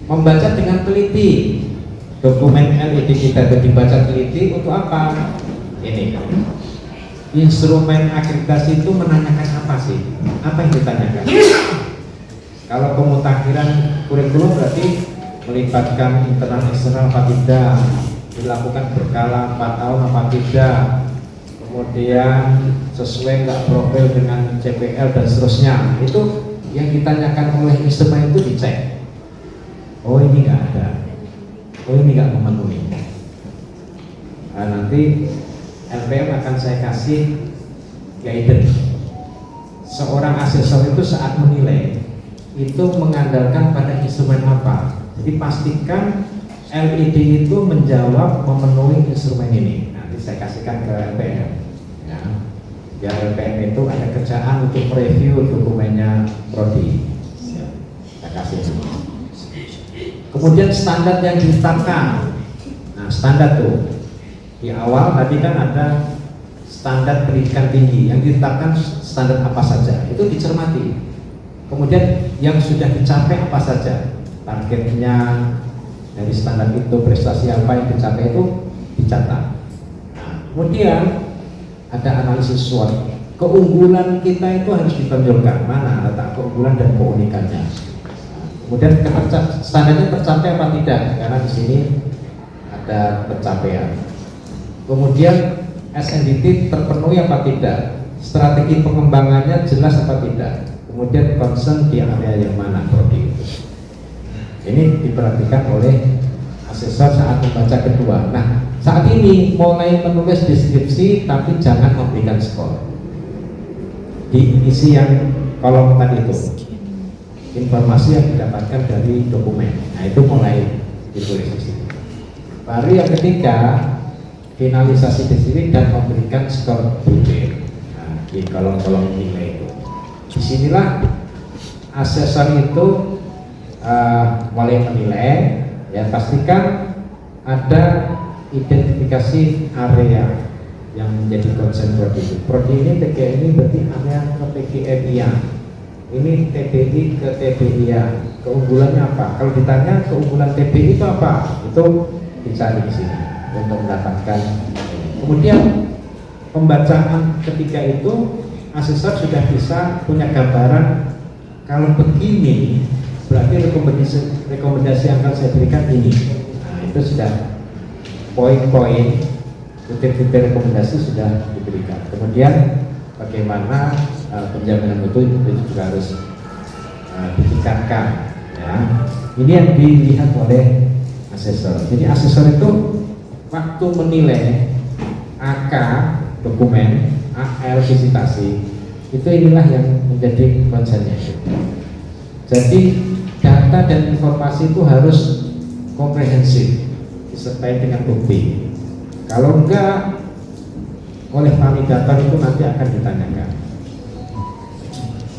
membaca dengan teliti. Dokumen LED kita dibaca teliti untuk apa? Ini instrumen akreditasi itu menanyakan apa sih? Apa yang ditanyakan? Kalau pemutakhiran kurikulum berarti melibatkan internal eksternal apa tidak, dilakukan berkala 4 tahun apa tidak, kemudian sesuai nggak profil dengan CPL dan seterusnya. Itu yang ditanyakan oleh instrumen itu dicek. Oh ini nggak ada. Oh ini nggak memenuhi. Nah, nanti LPM akan saya kasih guidance. Seorang asesor itu saat menilai itu mengandalkan pada instrumen apa. Jadi pastikan LED itu menjawab memenuhi instrumen ini. Nanti saya kasihkan ke LPM. Ya. Biar LPM itu ada kerjaan untuk mereview dokumennya prodi. Ya. Saya kasih semua. Kemudian standar yang ditetapkan. Nah, standar tuh di awal tadi kan ada standar pendidikan tinggi yang ditetapkan standar apa saja, itu dicermati. Kemudian yang sudah dicapai apa saja, targetnya dari standar itu, prestasi apa yang dicapai itu dicatat. Nah, kemudian ada analisis SWOT. Keunggulan kita itu harus ditonjolkan, mana letak keunggulan dan keunikannya. Kemudian standarnya tercapai apa tidak, karena di sini ada pencapaian. Kemudian SNDT terpenuhi apa tidak, strategi pengembangannya jelas apa tidak, kemudian concern di area yang mana prodi itu. Ini diperhatikan oleh asesor saat membaca kedua. Nah, saat ini mulai menulis deskripsi tapi jangan memberikan skor. Diisi yang kolom tadi itu. Informasi yang didapatkan dari dokumen. Nah, itu mulai ditulis di sini. Baru yang ketiga, finalisasi di sini dan memberikan skor BB. Nah, di kolom-kolom nilai itu. Disinilah asesor itu mulai menilai. Ya, pastikan ada identifikasi area yang menjadi concern prodi itu. Prodi ini TGI ini berarti area ke PGMIA. Ini TBI ke TBIA. Keunggulannya apa? Kalau ditanya keunggulan TBI itu apa? Itu dicari di sini untuk mendapatkan. Kemudian pembacaan ketiga itu asesor sudah bisa punya gambaran. Kalau begini berarti rekomendasi yang akan saya berikan ini. Nah, itu sudah poin-poin titik-titik rekomendasi sudah diberikan. Kemudian bagaimana penjaminan itu juga harus ditingkatkan. Ya. Ini yang dilihat oleh asesor. Jadi asesor itu waktu menilai AK dokumen, AL visitasi, itu inilah yang menjadi concernnya. Jadi data dan informasi itu harus komprehensif disertai dengan bukti. Kalau enggak, oleh validator itu nanti akan ditanyakan.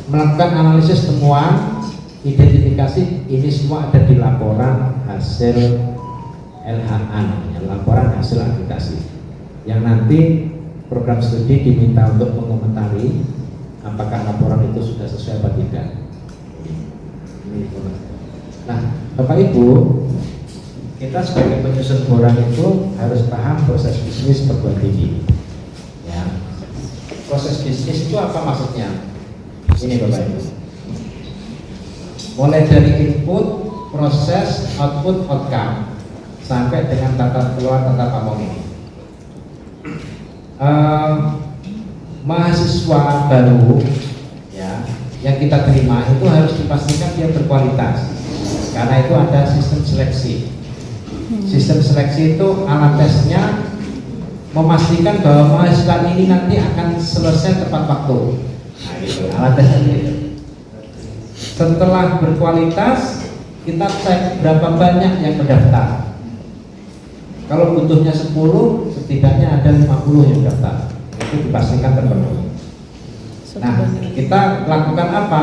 Melakukan analisis temuan, identifikasi, ini semua ada di laporan hasil LHA, laporan hasil akreditasi, yang nanti program studi diminta untuk mengomentari apakah laporan itu sudah sesuai atau tidak. Nah, Bapak Ibu, kita sebagai penyusun borang itu harus paham proses bisnis perguruan tinggi. Ya, proses bisnis itu apa maksudnya? Ini Bapak Ibu, mulai dari input, proses, output, outcome, sampai dengan tata kelola, tata pamong ini. Mahasiswa baru ya yang kita terima itu harus dipastikan dia berkualitas, karena itu ada sistem seleksi. Sistem seleksi itu alat tesnya memastikan bahwa mahasiswa ini nanti akan selesai tepat waktu. Nah, gitu, alat tesnya gitu. Setelah berkualitas, kita cek berapa banyak yang mendaftar. Kalau butuhnya 10, setidaknya ada 50 yang daftar. Itu dipastikan terpenuhi. Nah, kita lakukan apa?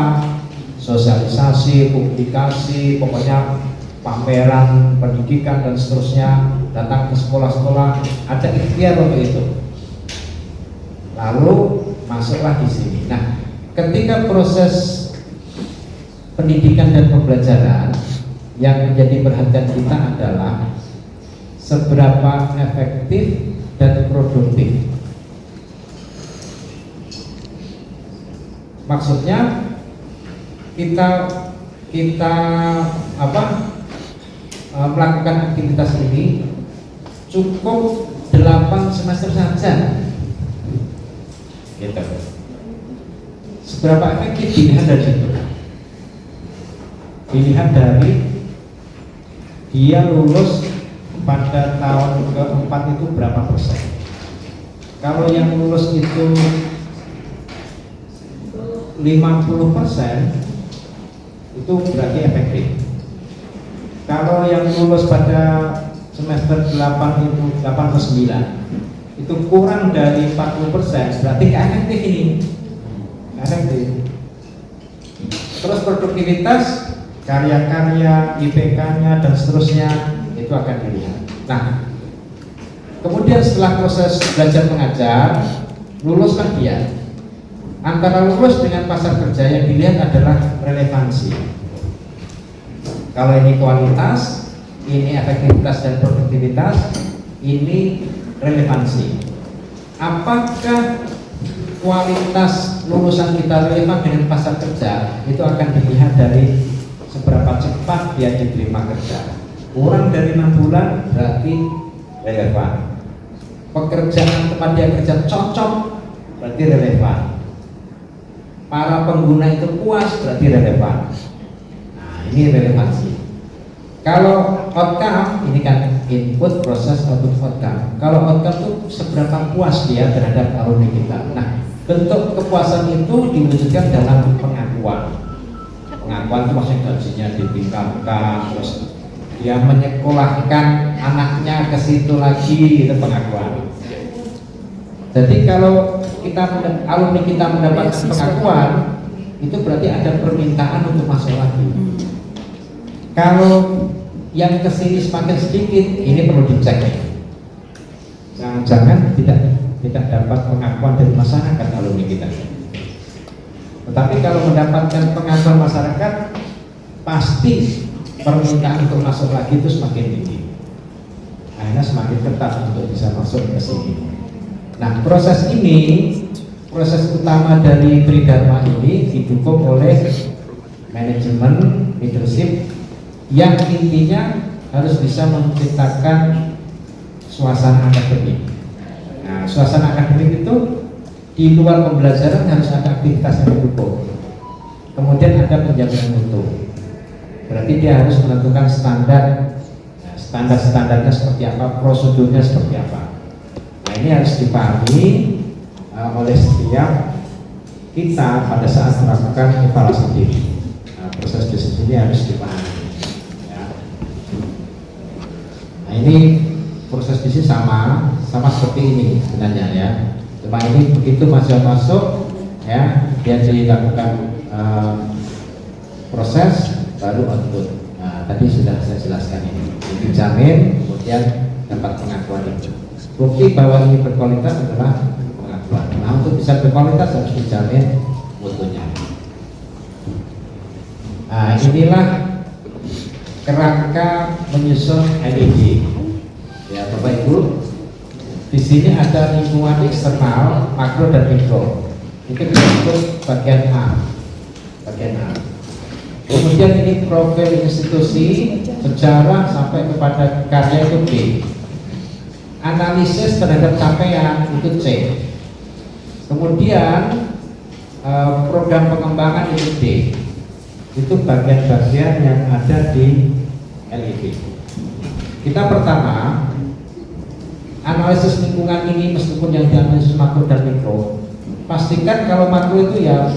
Sosialisasi, publikasi, pokoknya pameran pendidikan dan seterusnya, datang ke sekolah-sekolah, ada ikhtiar untuk itu. Lalu masuklah di sini. Nah, ketika proses pendidikan dan pembelajaran, yang menjadi perhatian kita adalah seberapa efektif dan produktif. Maksudnya kita melakukan aktivitas ini cukup 8 semester saja, gitu. Seberapa efektif dilihat dari situ. Dilihat dari dia lulus pada tahun keempat itu berapa persen. Kalau yang lulus itu 50%, itu berarti efektif. Kalau yang lulus pada semester 8 itu 89, itu kurang dari 40%, berarti nggak efektif ini. Efektif. Terus produktivitas, karya-karya, IPK-nya dan seterusnya itu akan dilihat. Nah, kemudian setelah proses belajar mengajar, luluslah dia. Antara lulus dengan pasar kerja yang dilihat adalah relevansi. Kalau ini kualitas, ini efektivitas dan produktivitas, ini relevansi. Apakah kualitas lulusan kita relevan dengan pasar kerja? Itu akan dilihat dari seberapa cepat dia diterima kerja. Kurang dari 6 bulan berarti relevan. Pekerjaan tempat dia kerja cocok berarti relevan. Para pengguna itu puas berarti relevan. Nah, ini relevansi. Kalau outcome, ini kan input, proses, output, outcome. Kalau outcome itu seberapa puas dia terhadap alumni kita. Nah, bentuk kepuasan itu diwujudkan dalam pengakuan. Pengakuan itu maksudnya gajinya ditingkatkan, terus dia menyekolahkan anaknya ke situ lagi, itu pengakuan. Jadi kalau alumni kita mendapatkan pengakuan, itu berarti ada permintaan untuk masuk lagi. Kalau yang kesini semakin sedikit, ini perlu dicek. Jangan-jangan tidak dapat pengakuan dari masyarakat alumni kita. Tetapi kalau mendapatkan pengakuan masyarakat, pasti permintaan untuk masuk lagi itu semakin tinggi. Akhirnya semakin ketat untuk bisa masuk ke sini. Nah, proses utama dari Tridharma ini didukung oleh manajemen leadership yang intinya harus bisa menciptakan suasana akademik. Nah, suasana akademik itu di luar pembelajaran harus ada aktivitas yang mendukung. Kemudian ada penjaminan mutu. Berarti dia harus menentukan standarnya seperti apa, prosedurnya seperti apa. Nah, ini harus dipahami oleh setiap kita pada saat melakukan evaluasi diri. Nah, proses bisnis ini harus dipahami. Ya. Nah, ini proses bisnis sama seperti ini sebenarnya ya. Cuma ini begitu masuk ya, dia dilakukan proses baru output. Nah, tadi sudah saya jelaskan ini. Dijamin, kemudian dapat pengakuan itu. Bukti bahwa ini berkualitas adalah pengakuan. Nah, untuk bisa berkualitas harus dijamin mutunya. Nah, inilah kerangka menyusun LED. Ya, Bapak Ibu, di sini ada lingkungan eksternal, makro dan mikro. Itu disebut bagian A. Bagian A. Kemudian ini profil institusi, sejarah sampai kepada karya itu B. Analisis terhadap capaian itu C. Kemudian program pengembangan itu D. Itu bagian-bagian yang ada di LED. Kita pertama analisis lingkungan ini, meskipun yang dianalisis makro dan mikro, pastikan kalau makro itu ya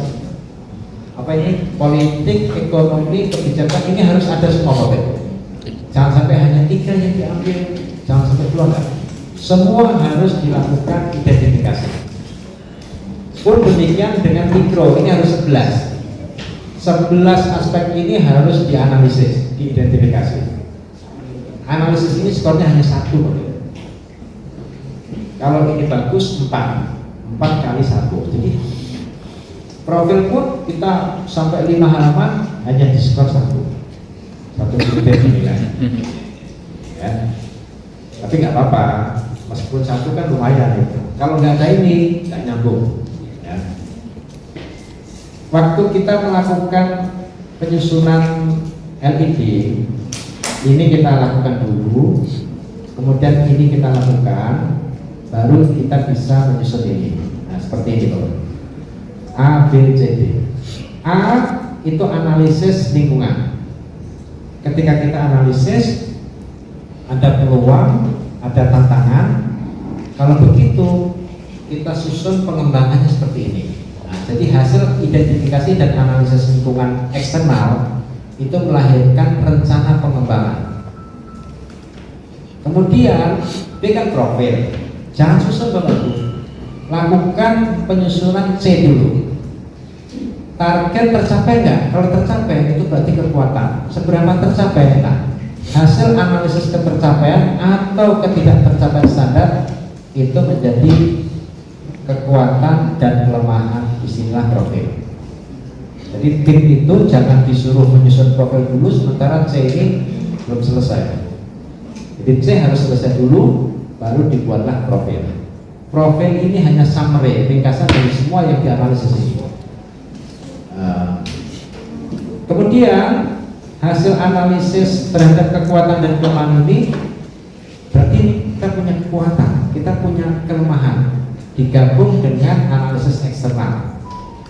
apa ini, politik, ekonomi, kebijakan, ini harus ada semua Bapak. Jangan sampai hanya 3 yang diambil, jangan sampai keluar. Semua harus dilakukan identifikasi. Pun demikian dengan mikro, ini harus 11 aspek ini harus dianalisis, diidentifikasi. Analisis ini skornya hanya 1. Kalau ini bagus 4 kali 1. Jadi profil pun kita sampai 5 halaman hanya diskor 1 nilai. Ya. Tapi nggak apa-apa, meskipun 1 kan lumayan itu. Kalau nggak ada ini nggak nyambung. Ya. Waktu kita melakukan penyusunan LED, ini kita lakukan dulu, kemudian ini kita lakukan, baru kita bisa menyusun ini. Nah, seperti ini Bapak. A, B, C, D. A itu analisis lingkungan. Ketika kita analisis, ada peluang, ada tantangan. Kalau begitu, kita susun pengembangannya seperti ini. Nah, jadi hasil identifikasi dan analisis lingkungan eksternal itu melahirkan rencana pengembangan. Kemudian, B kan profil. Jangan susun Bapak Ibu. Lakukan penyusunan C dulu. Target tercapai enggak? Kalau tercapai itu berarti kekuatan. Seberapa tercapai? Nah, hasil analisis ketercapaian atau ketidaktercapaian standar itu menjadi kekuatan dan kelemahan istilah profil. Jadi tim itu jangan disuruh menyusun profil dulu sementara C ini belum selesai. Jadi C harus selesai dulu, baru dibuatlah profil. Profil ini hanya summary, ringkasan dari semua yang dianalisis ini. Kemudian hasil analisis terhadap kekuatan dan kelemahan ini berarti kita punya kekuatan, kita punya kelemahan, digabung dengan analisis eksternal.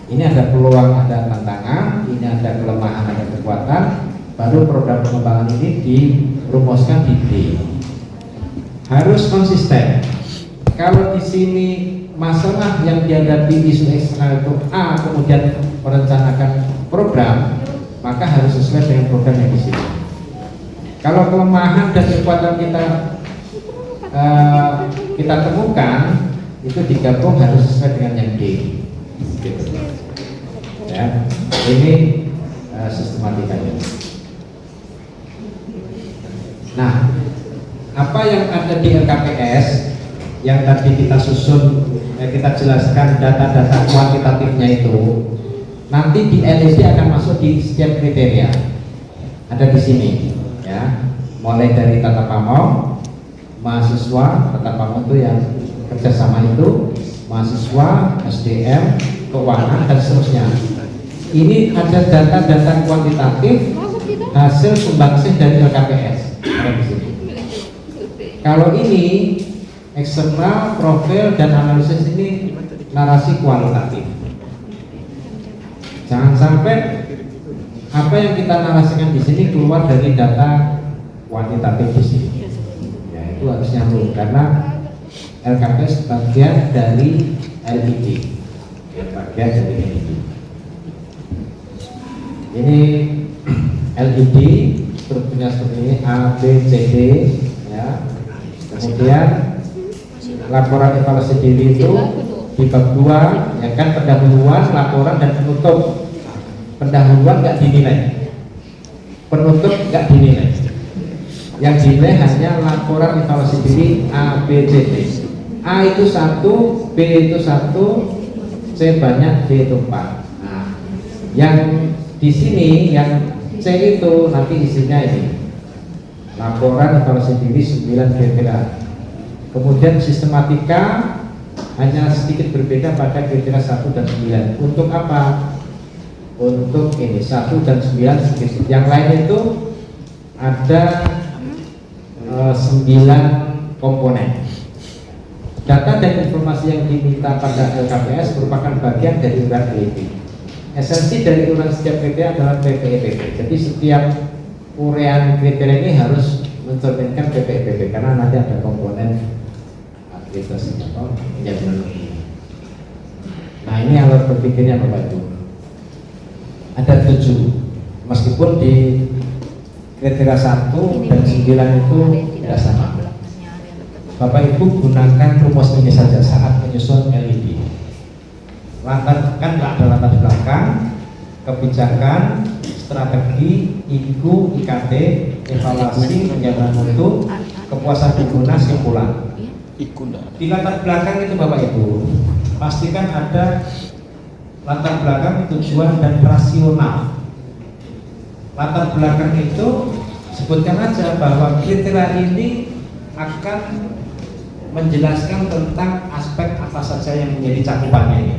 Ini ada peluang, ada tantangan, ini ada kelemahan, ada kekuatan, baru program pengembangan ini dirumuskan di D. Harus konsisten. Kalau di sini masalah yang dihadapi isu eksternal itu A, kemudian merencanakan program, maka harus sesuai dengan program yang di sini. Kalau kelemahan dan kekuatan kita temukan, itu digabung harus sesuai dengan yang D. Gitu. Ya, ini sistematikanya. Nah, apa yang ada di LKPS yang tadi kita susun, kita jelaskan data-data kuantitatifnya itu, nanti di LED akan masuk di setiap kriteria. Ada di sini, ya. Mulai dari tata pamong, mahasiswa, tata pamong itu yang kerjasama itu, mahasiswa, SDM, keuangan dan seterusnya. Ini ada data-data kuantitatif hasil sumbangsih dari LKPS. Ada di sini. Kalau ini eksternal, profil dan analisis ini narasi kualitatif. Jangan sampai apa yang kita narasikan di sini keluar dari data kuantitatif di sini. Ya, itu harus nyambung karena LKPS bagian dari LED, ya, bagian dari LED. Ini LED strukturnya seperti ini, A, B, C, D, ya. Kemudian laporan evaluasi diri itu di bab 2, ya kan, pendahuluan, laporan dan penutup. Pendahuluan nggak dinilai, penutup nggak dinilai. Yang dinilai hanya laporan evaluasi diri A, B, C, D. A itu 1, B itu 1, C banyak, D itu 4. Nah, yang di sini yang C itu nanti isinya ini laporan evaluasi diri 9 kriteria. Kemudian sistematika hanya sedikit berbeda pada kriteria 1 dan 9. Untuk apa? Untuk ini 1 dan 9 sedikit. Yang lain itu ada 9 komponen. Data dan informasi yang diminta pada LKPS merupakan bagian dari uraian LED. Esensi dari uraian setiap kriteria adalah PPEPP. Jadi setiap uraian kriteria ini harus mencerminkan PPEPP karena nanti ada komponen aktivitas yang memenuhi. Nah, ini alur berpikirnya Bapak Ibu. Ada 7, meskipun di kriteria 1 dan 9 itu tidak sama. Bapak Ibu gunakan rumus ini saja saat menyusun LED. Latar kan ada latar belakang, kebijakan, strategi, IKU, IKT, evaluasi, penjagaan mutu, kepuasan pengguna, simpulan. Di latar belakang itu Bapak Ibu pastikan ada latar belakang, tujuan dan rasional. Latar belakang itu sebutkan aja bahwa kriteria ini akan menjelaskan tentang aspek apa saja yang menjadi cakupannya ini.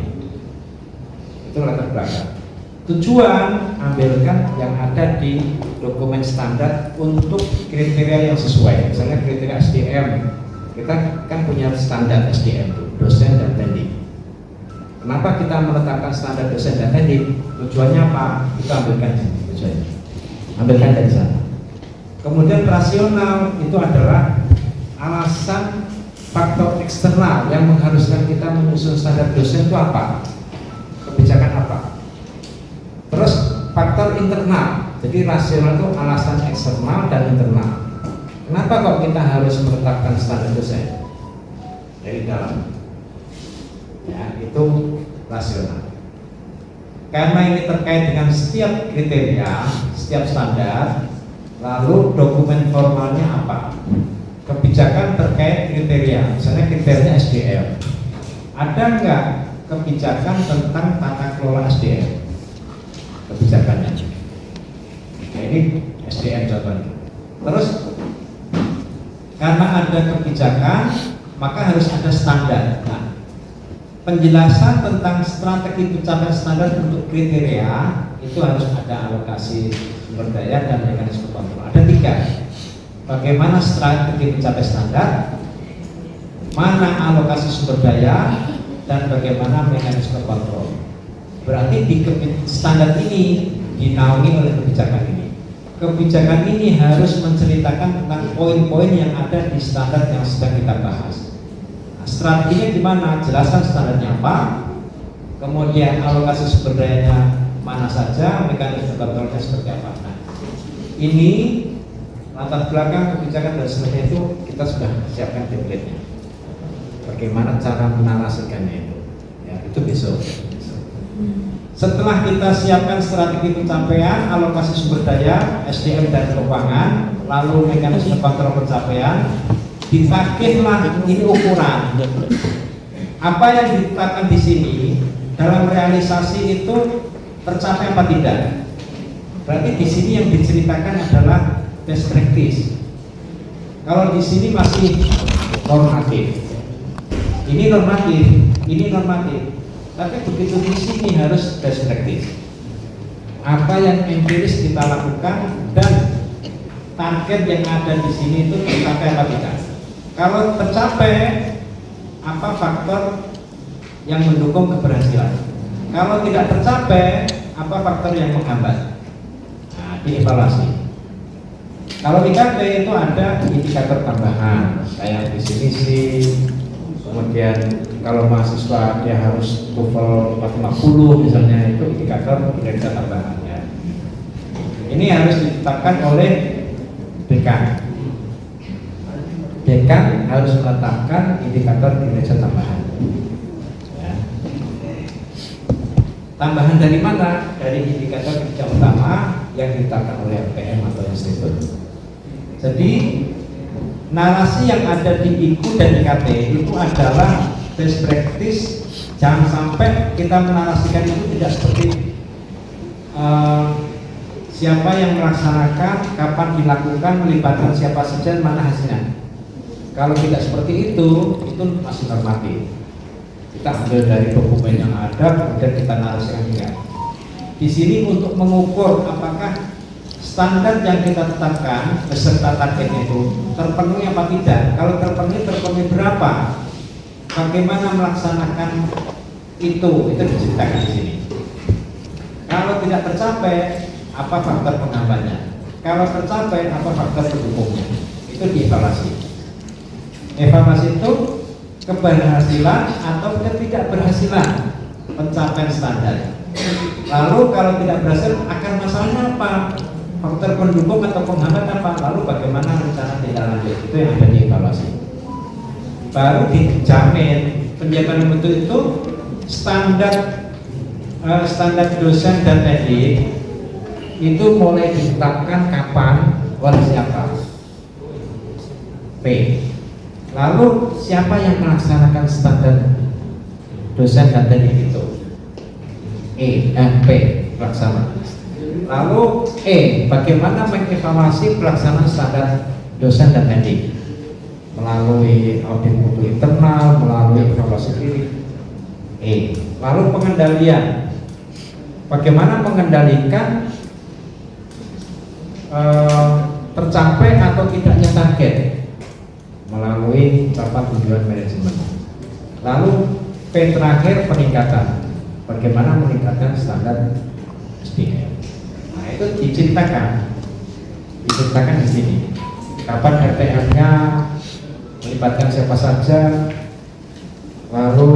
Itu latar belakang. Tujuan ambilkan yang ada di dokumen standar untuk kriteria yang sesuai. Misalnya kriteria SDM, kita kan punya standar SDM itu, dosen dan teknik. Kenapa kita menetapkan standar dosen dan teknik? Tujuannya apa? Kita ambilkan tujuannya. Ambilkan dari sana. Kemudian rasional itu adalah alasan faktor eksternal yang mengharuskan kita menyusun standar dosen itu apa? Kebijakan apa? Terus faktor internal. Jadi rasional itu alasan eksternal dan internal. Kenapa kok kita harus menetapkan standar dosen? Dari dalam. Ya, itu rasional. Karena ini terkait dengan setiap kriteria, setiap standar, lalu dokumen formalnya apa? Kebijakan terkait kriteria, misalnya kriterianya SDM. Ada nggak kebijakan tentang tata kelola SDM? Kebijakannya. Nah, ini SDM contohnya. Terus karena ada kebijakan, maka harus ada standar. Nah, penjelasan tentang strategi pencapaian standar untuk kriteria itu harus ada alokasi sumber daya dan mekanisme kontrol. Ada 3. Bagaimana strategi mencapai standar, mana alokasi sumber daya, dan bagaimana mekanisme kontrol. Berarti di standar ini dinaungi oleh kebijakan ini. Kebijakan ini harus menceritakan tentang poin-poin yang ada di standar yang sedang kita bahas. Nah, strateginya gimana? Jelaskan standarnya apa, kemudian alokasi sumber dayanya mana saja, mekanisme kontrolnya seperti apa. Nah, ini latar belakang kebijakan dan sebagainya itu kita sudah siapkan template-nya. Bagaimana cara menarasikannya itu? Ya, itu besok. Setelah kita siapkan strategi pencapaian, alokasi sumber daya, SDM dan keuangan, lalu mekanisme kontrol pencapaian, ditagihlah ini ukuran. Apa yang ditetapkan di sini dalam realisasi itu tercapai apa tidak? Berarti di sini yang diceritakan adalah best practice. Kalau di sini masih normatif. Ini normatif, ini normatif. Tapi begitu di sini harus best practice. Apa yang empiris kita lakukan dan target yang ada di sini itu tercapai apa tidak? Kalau tercapai, apa faktor yang mendukung keberhasilan? Kalau tidak tercapai, apa faktor yang menghambat? Nah, dievaluasi. Kalau IKT itu ada indikator tambahan kayak visi misi, Kemudian kalau mahasiswa dia harus TOEFL 450 misalnya, itu indikator kinerja tambahan ya. Ini harus ditetapkan oleh dekan. Dekan harus menetapkan indikator kinerja tambahan. Ya. Tambahan dari mana? Dari indikator kinerja utama yang ditetapkan oleh LPM atau institut. Jadi narasi yang ada di IKU dan IKT itu adalah best practice. Jangan sampai kita menarasikan itu tidak seperti siapa yang melaksanakan, kapan dilakukan, melibatkan siapa saja, mana hasilnya. Kalau tidak seperti itu masih normatif. Kita ambil dari dokumen yang ada, kemudian kita narasikan juga. Di sini untuk mengukur apakah standar yang kita tetapkan beserta targetnya itu terpenuhi apa tidak. Kalau terpenuhi berapa? Bagaimana melaksanakan itu diceritakan di sini. Kalau tidak tercapai, apa faktor penghambatnya? Kalau tercapai, apa faktor pendukungnya? Itu dievaluasi. Evaluasi itu keberhasilan atau ketidakberhasilan pencapaian standar. Lalu kalau tidak berhasil, akar masalahnya apa? Faktor pendukung atau penghambat apa? Lalu bagaimana rencana tindak lanjut? Itu yang ada di evaluasi. Baru dijamin penjagaan mutu itu standar dosen dan edik itu mulai ditetapkan kapan, oleh siapa? P. Lalu siapa yang melaksanakan standar dosen dan edik itu? P. Pelaksana. Lalu bagaimana mengevaluasi pelaksanaan standar dosen dan edik? Melalui audit mutu internal, melalui evaluasi diri. Lalu pengendalian. Bagaimana mengendalikan tercapai atau tidaknya target? Melalui rapat tujuan manajemen. Lalu P terakhir peningkatan. Bagaimana meningkatkan standar SDM? Nah, itu diceritakan di sini. Kapan RTM-nya, melibatkan siapa saja, lalu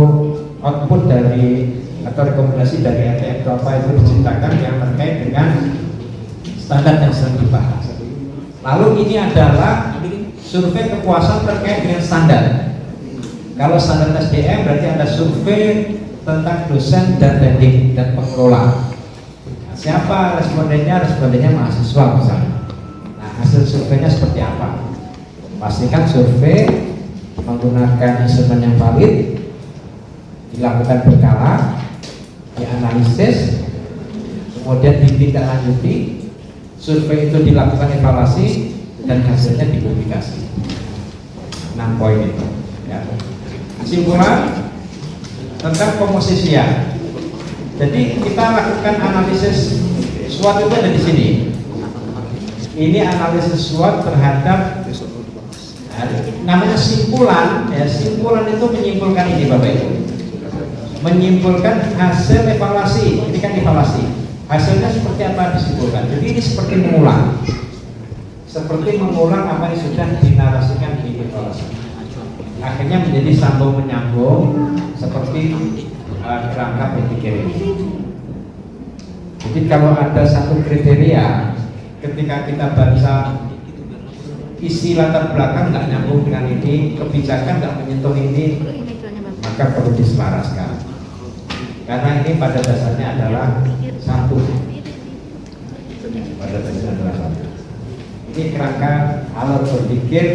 output dari atau rekomendasi dari RTM itu apa, itu diceritakan yang terkait dengan standar yang sedang dibahas. Lalu ini adalah survei kepuasan terkait dengan standar. Kalau standar SDM berarti ada survei tentang dosen dan edik dan pengelola. Nah, siapa respondennya? Respondennya mahasiswa misalnya. Nah, hasil surveinya seperti apa? Pastikan survei menggunakan instrumen yang valid, dilakukan berkala, dianalisis, kemudian ditindaklanjuti. Survei itu dilakukan evaluasi dan hasilnya dipublikasi. 6 poin itu. Ya. Kesimpulan tentang komposisian. Jadi kita lakukan analisis SWOT itu ada di sini. Ini analisis SWOT terhadap namanya simpulan. Ya, simpulan itu menyimpulkan ini Bapak Ibu. Menyimpulkan hasil evaluasi. Ini kan evaluasi. Hasilnya seperti apa disimpulkan. Jadi ini seperti mengulang. Seperti mengulang apa yang sudah dinarasikan di evaluasi. Akhirnya menjadi sambung menyambung seperti kerangka P3 ini. Jadi kalau ada satu kriteria ketika kita baca isi latar belakang nggak nyambung dengan ini, kebijakan nggak menyentuh ini, maka perlu diselaraskan. Karena ini pada dasarnya adalah satu. Pada dasarnya adalah satu. Ini kerangka alat berpikir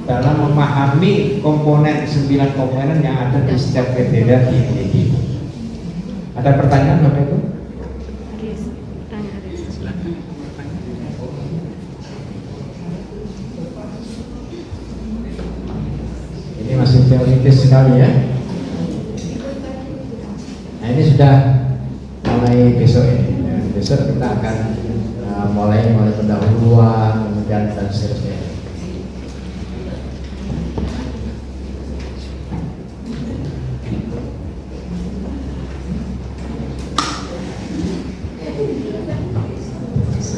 dalam memahami komponen 9 komponen yang ada di setiap kriteria di ini. Ada pertanyaan Bapak Ibu? Ini masih teoritis sekali ya. Nah ini sudah mulai besok ini. Ya, besok kita akan mulai pendahuluan, kemudian dan seterusnya.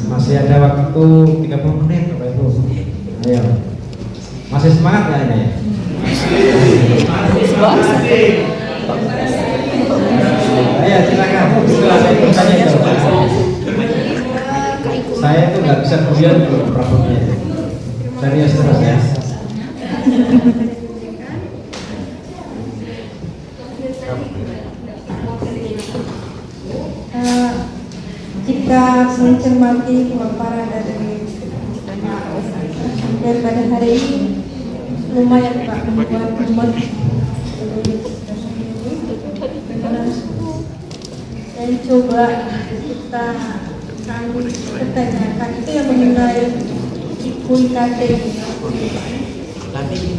Masih ada waktu 30 menit Bapak Ibu. Ayo. Masih semangat nggak ini? Masih. puasa. Ayo silakan. Silakan bertanya itu. Saya itu nggak bisa kuliah dulu problemnya. Serius terus ya. Jika mencermati pemaparan dari dan pada hari ini lumayan Pak membuat umat dan coba kita pertanyakan itu yang mengenai IKT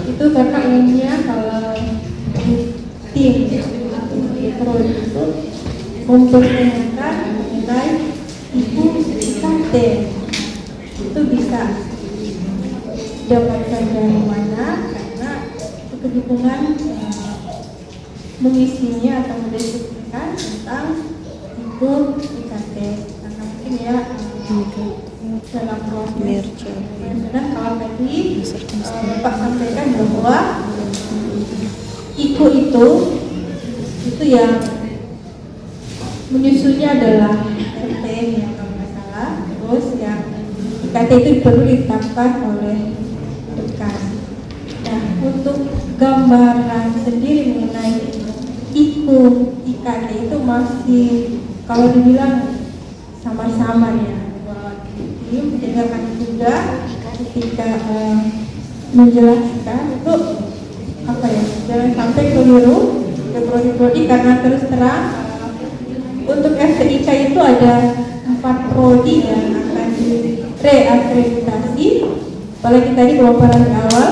itu karena umumnya kalau di tim pro itu mempertanyakan mengenai IKT itu bisa dapatkan dari mana karena kebutuhan mengisinya atau mendiskusikan tentang itu IKT karena mungkin ya dalam proses dan kalau tadi Pak sampaikan bahwa IKU itu yang menyusunnya adalah RT yang kalau nggak salah, terus yang IKT itu perlu ditetapkan oleh Dekan. Nah, untuk gambaran sendiri mengenai IKU IKT itu masih kalau dibilang sama-sama ya. Tim mendengarkan juga ketika menjelaskan itu apa ya, jangan sampai keliru ke prodi-prodi karena terus terang untuk FTIK itu ada 4 prodi yang akan direakreditasi. Apalagi tadi pemaparan di awal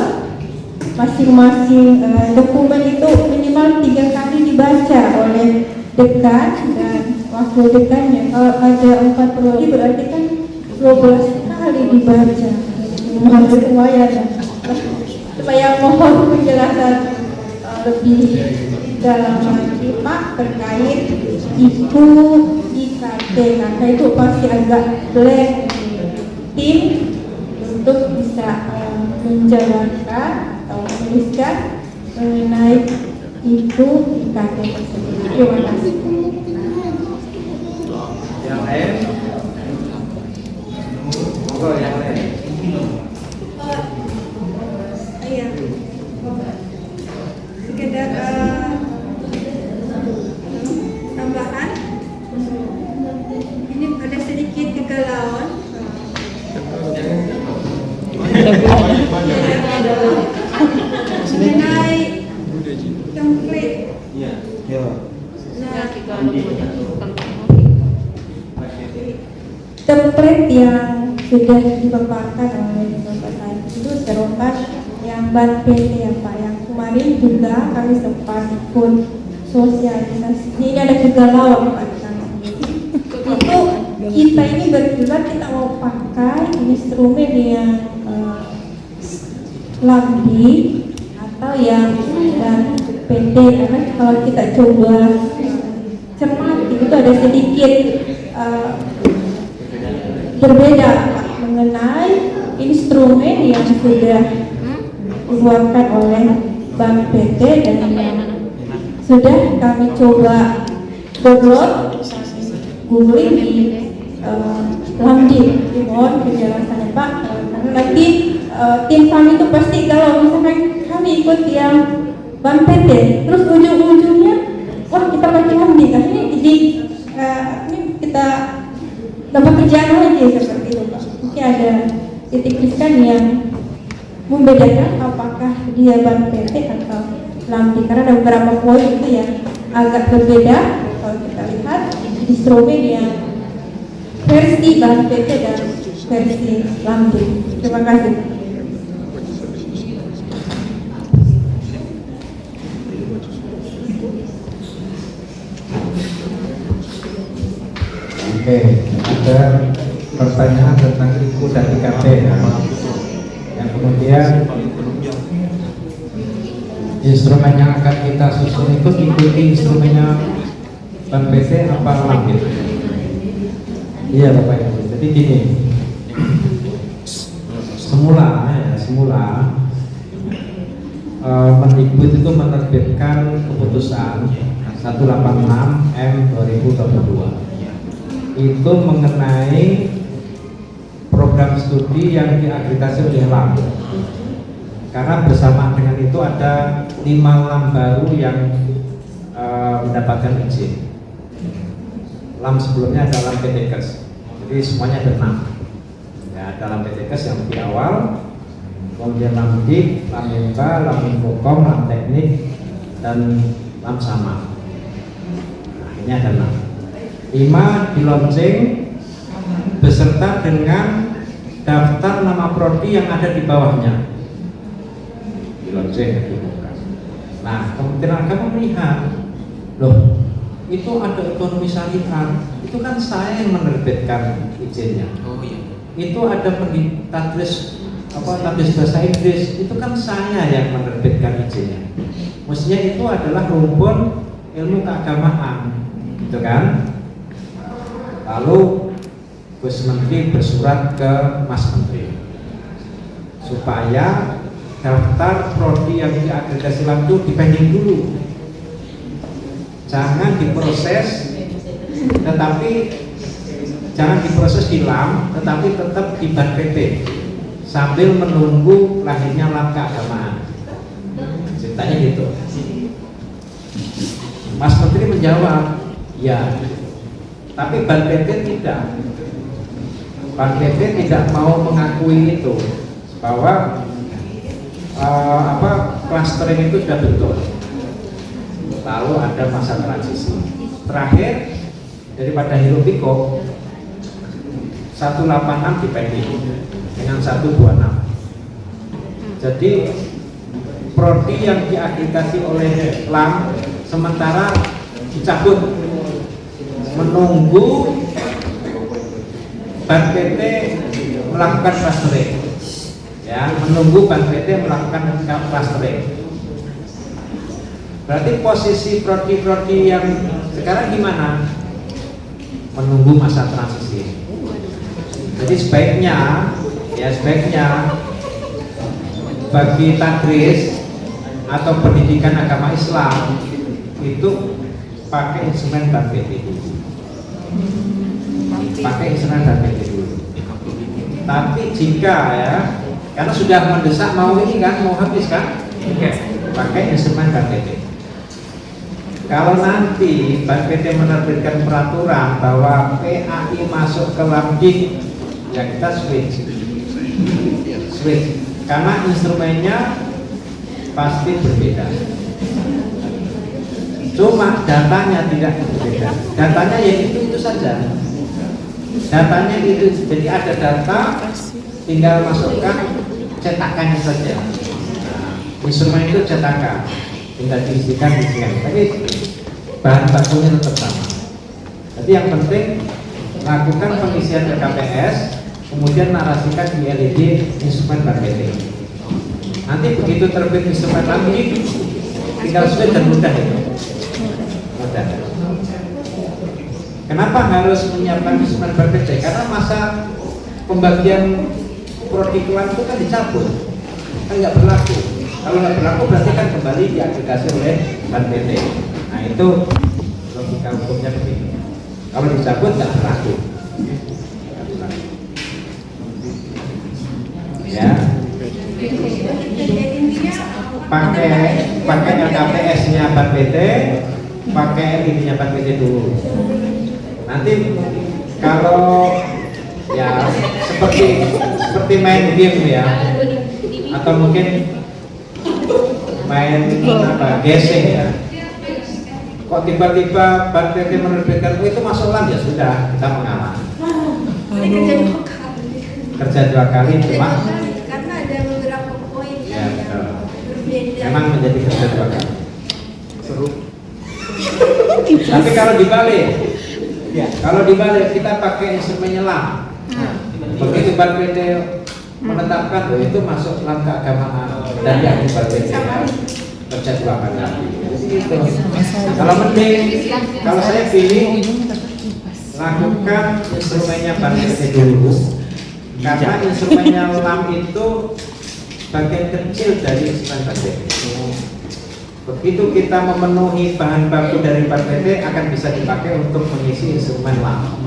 masing-masing dokumen itu minimal 3 kali dibaca oleh dekan dan wakil dekannya. Kalau ada 4 prodi berarti kan 12 kali dibaca. Hampir lumayan ya. Supaya mohon penjelasan lebih dalam lagi Pak terkait IKU IKT karena itu pasti agak blank tim untuk bisa menjalankan atau menuliskan mengenai IKU IKT tersebut. Terima kasih. Yang lain? Monggo yang lain. Iya. Sekedar tambahan. Ini ada sedikit kegalauan. Mengenai template. Iya. Nah, template yang sudah dipaparkan oleh Bapak tadi itu serupa yang ban PT ya Pak, yang kemarin juga kami sempat ikut sosialisasi. Ini ada kegalauan Pak di sana. Itu kita ini berkira kita mau pakai instrumen yang lambi atau yang dan PT karena kalau kita coba cermati itu ada sedikit berbeda Pak, mengenai instrumen yang sudah dikeluarkan oleh Bank PT dan yang sudah kami coba download googling di Lamdi. Mohon penjelasannya Pak karena nanti tim kami itu pasti kalau misalkan kami ikut yang Bank PT terus ujung-ujungnya wah kita pakai Lamdi kan ini kita dapat kerjaan lagi seperti itu Pak. Mungkin ada titik pisah yang membedakan apakah dia Bank PT atau Lamdi karena ada beberapa poin itu yang agak berbeda kalau kita lihat instrumen yang versi Bank PT dan versi Lamdi. Terima kasih. Oke, ada pertanyaan tentang IKU dan IKT ya. Yang kemudian instrumen yang akan kita susun itu ikuti instrumennya Bank PT apa Lambi? Iya Bapak Ibu. Jadi gini, semula Mendikbud itu menerbitkan keputusan 186 M 2022 itu mengenai program studi yang diakreditasi oleh LAM, karena bersamaan dengan itu ada 5 LAM baru yang mendapatkan izin. LAM sebelumnya ada LAM PTKes, jadi semuanya ada 6 ya, ada LAM PTKes yang lebih awal, kemudian LAM DIK, LAM IMBA, LAM Infokom, LAM Teknik, dan LAM Sama. Nah, ini ada 5 di launching beserta dengan daftar nama prodi yang ada di bawahnya. Di launching dibuka. Nah, Kementerian Agama melihat, loh, itu ada otonomi syariah, itu kan saya yang menerbitkan izinnya. Oh iya. Itu ada tadris bahasa Inggris, itu kan saya yang menerbitkan izinnya. Mestinya itu adalah rumpun ilmu keagamaan, gitu kan? Lalu Gus Menteri bersurat ke Mas Menteri supaya daftar prodi yang diakreditasi LAM itu dipending dulu, jangan diproses, tetapi jangan diproses di LAM, tetapi tetap di BAN-PT sambil menunggu lahirnya LAM keagamaan. Ceritanya gitu. Mas Menteri menjawab, ya, tapi BAN-PT tidak. BAN-PT tidak mau mengakui itu, bahwa clustering itu sudah betul. Lalu ada masa transisi. Terakhir daripada hiruk pikuk 186 dipending dengan 126. Jadi prodi yang diakreditasi oleh LAM sementara dicabut, menunggu BAN-PT melakukan clustering, ya, menunggu BAN-PT melakukan clustering. Berarti posisi prodi-prodi yang sekarang gimana? Menunggu masa transisi. Jadi sebaiknya bagi tadris atau pendidikan agama Islam itu pakai instrumen BAN-PT dulu. Pakai instrumen BAN-PT dulu. Tapi jika ya, karena sudah mendesak mau ini kan, mau habis kan, pakai instrumen BAN-PT. Kalau nanti BAN-PT menerbitkan peraturan bahwa PAI masuk ke LAM DIK, ya kita switch, karena instrumennya pasti berbeda. Cuma datanya tidak berbeda. Datanya ya itu saja. Datanya itu, jadi ada data, tinggal masukkan cetakannya saja. Instrumen itu cetakan, tinggal diisikan di sini. Tapi bahan bakunya tetap sama. Jadi yang penting lakukan pengisian ke KPS, kemudian narasikan di LED instrumen BAN-PT. Nanti begitu terbit instrumen lagi, tinggal switch dan mudah itu. Mudah. Kenapa harus menyiapkan instrumen BAN-PT? Karena masa pembagian prodi kelas itu kan dicabut, kan nggak berlaku. Kalau nggak berlaku berarti kan kembali diagregasi oleh BAN-PT. Nah itu logika hukumnya begini. Kalau dicabut nggak berlaku. Ya, pakai LKPS-nya BAN-PT, pakai LID-nya BAN-PT dulu. Nanti kalau ya seperti main game ya, atau mungkin main guessing ya. Kok tiba-tiba BAN-PT menerbitkan itu masuk LAM, ya sudah, kita mengalah. Kerja dua kali cuma karena ada beberapa poin ya, yang berbeda. memang menjadi kerja dua kali. Seru. Tapi kalau dibalik, kita pakai instrumennya LAM. Begitu BAN-PT menetapkan bahwa itu masuk LAM keagamaan dan yang BAN-PT kerja dua kali. Gitu. Kalau mending, kalau saya pilih lakukan instrumennya BAN-PT dulu, karena instrumennya LAM itu bagian kecil dari instrumen 4PT. Begitu kita memenuhi bahan baku dari 4PT akan bisa dipakai untuk mengisi instrumen lama.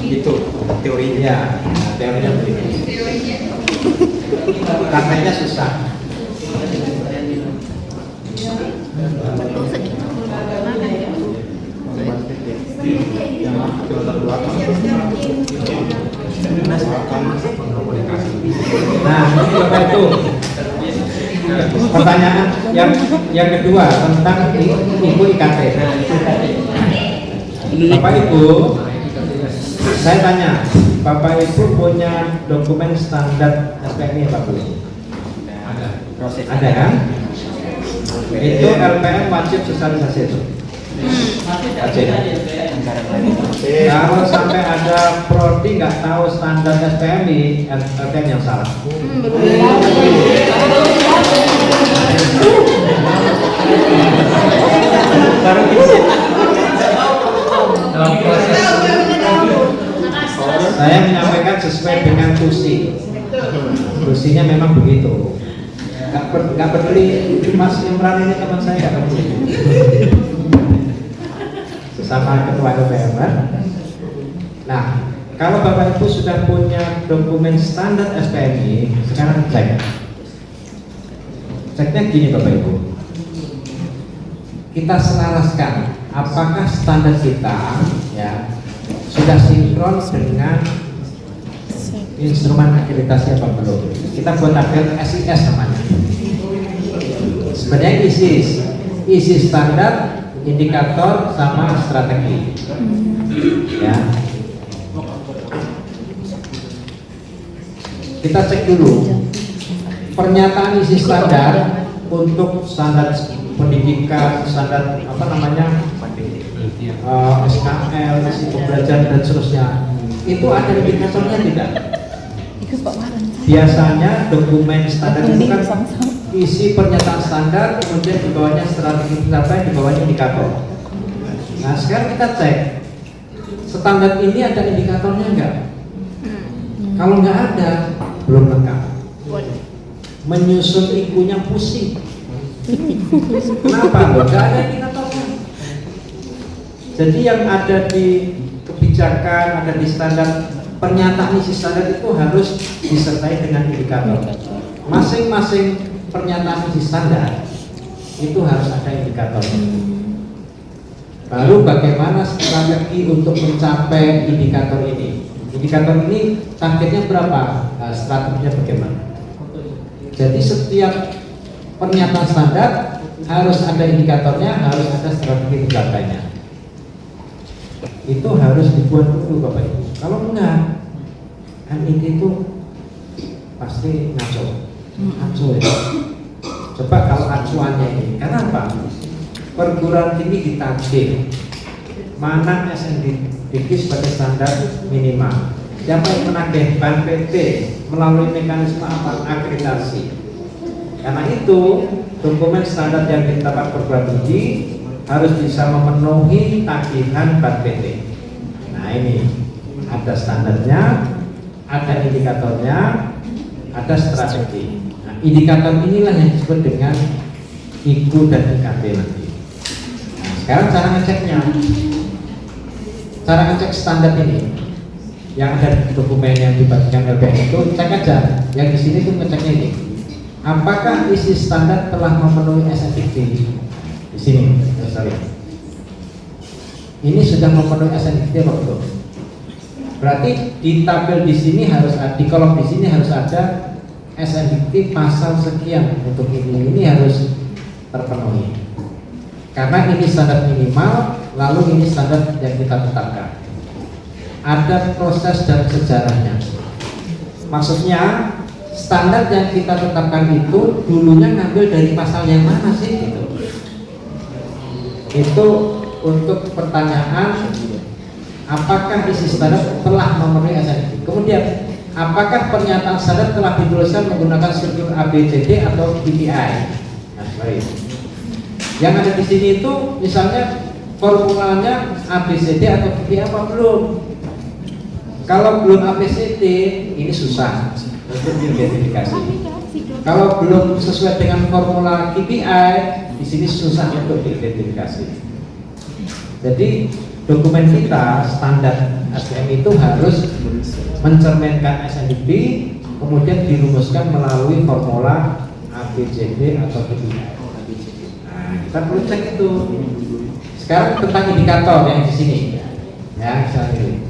Itu teorinya. Ya, teorinya begitu. Prakteknya susah. Nah, ini Bapak itu pertanyaan yang kedua tentang Ibu IKT. Bapak Ibu, saya tanya, Bapak Ibu punya dokumen standar SPMI Pak Bu? Ada kan? Itu LPM wajib sosialisasi itu. Kalau sampai ada prodi nggak tahu standar SPMI, LPM yang salah. Dalam proses saya menyampaikan sesuai dengan tusi. Tusinya memang begitu. Nggak peduli Mas Imran ini teman saya nggak peduli. Sesama ketua LPM. Nah, kalau Bapak Ibu sudah punya dokumen standar SPMI, sekarang cek. Ceknya gini Bapak Ibu. Kita selaraskan apakah standar kita ya sudah sinkron dengan instrumen akreditasi apa belum. Kita buat tabel SIS namanya. Sebenarnya isi standar, indikator sama strategi. Ya. Kita cek dulu pernyataan isi standar untuk standar pendidikan, standar apa namanya SKL, isi pembelajaran dan seterusnya. Itu ada indikatornya tidak? Biasanya dokumen standar itu kan isi pernyataan standar, kemudian di bawahnya strategi pencapai, di bawahnya indikator. Nah sekarang kita cek standar ini ada indikatornya enggak? Kalau nggak ada, belum lengkap. Menyusun ikunya pusing. Kenapa? Nggak ada indikatornya. Jadi yang ada di kebijakan, ada di standar, pernyataan isi standar itu harus disertai dengan indikator. Masing-masing pernyataan isi standar itu harus ada indikatornya. Lalu bagaimana strategi untuk mencapai indikator ini? Indikator ini targetnya berapa? Nah, strateginya bagaimana? Jadi setiap pernyataan standar harus ada indikatornya, harus ada strategi pencapaiannya. Itu harus dibuat dulu Bapak Ibu. Kalau enggak, kan ini itu pasti ngaco ya. Coba kalau acuannya ini, kenapa? Perguruan tinggi ditagih mana SNDQ sebagai standar minimal. Siapa yang menagih? Ban PT melalui mekanisme apa? Akreditasi. Karena itu dokumen standar yang ditetapkan perguruan tinggi harus bisa memenuhi tagihan Ban PT. Nah ini ada standarnya, ada indikatornya, ada strategi. Nah, indikator inilah yang disebut dengan IKU dan IKT nanti. Nah, sekarang cara ngeceknya, cara ngecek standar ini yang ada di dokumen yang dibagikan LPM itu cek aja. Yang di sini tuh ngeceknya ini, apakah isi standar telah memenuhi SNDQ? Di sini, sorry. Ini sudah memenuhi SNDQ apa belum? Berarti di tabel di sini harus ada, di kolom di sini harus ada SNDQ pasal sekian untuk ini harus terpenuhi. Karena ini standar minimal, lalu ini standar yang kita tetapkan. Ada proses dan sejarahnya. Maksudnya standar yang kita tetapkan itu dulunya ngambil dari pasal yang mana sih gitu. Itu untuk pertanyaan apakah isi standar telah memenuhi SNDQ. Kemudian apakah pernyataan standar telah dituliskan menggunakan struktur ABCD atau PPI. Nah, baik. Yang ada di sini itu misalnya formulanya ABCD atau PPI apa belum? Kalau belum ABCD ini susah untuk diidentifikasi. Kalau belum sesuai dengan formula KPI, di sini susah untuk diidentifikasi. Jadi dokumen kita standar SDM itu harus mencerminkan SNDP, kemudian dirumuskan melalui formula ABCD atau KPI. Nah, kita perlu cek itu. Sekarang tentang indikator yang di sini, ya misalnya ini.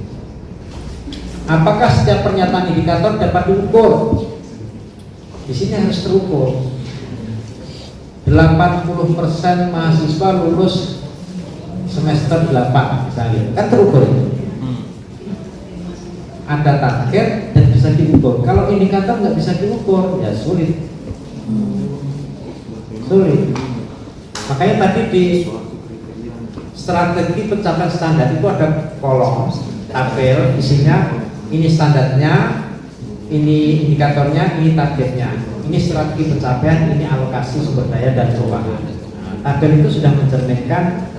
Apakah setiap pernyataan indikator dapat diukur? Di sini harus terukur. 80% mahasiswa lulus semester 8 misalnya, kan terukur itu. Ada target dan bisa diukur. Kalau indikator nggak bisa diukur, ya sulit. Makanya tadi di strategi pencapaian standar itu ada kolom tabel, isinya ini standarnya, ini indikatornya, ini targetnya, ini strategi pencapaian, ini alokasi sumber daya dan keuangan. Tabel itu sudah mencerminkan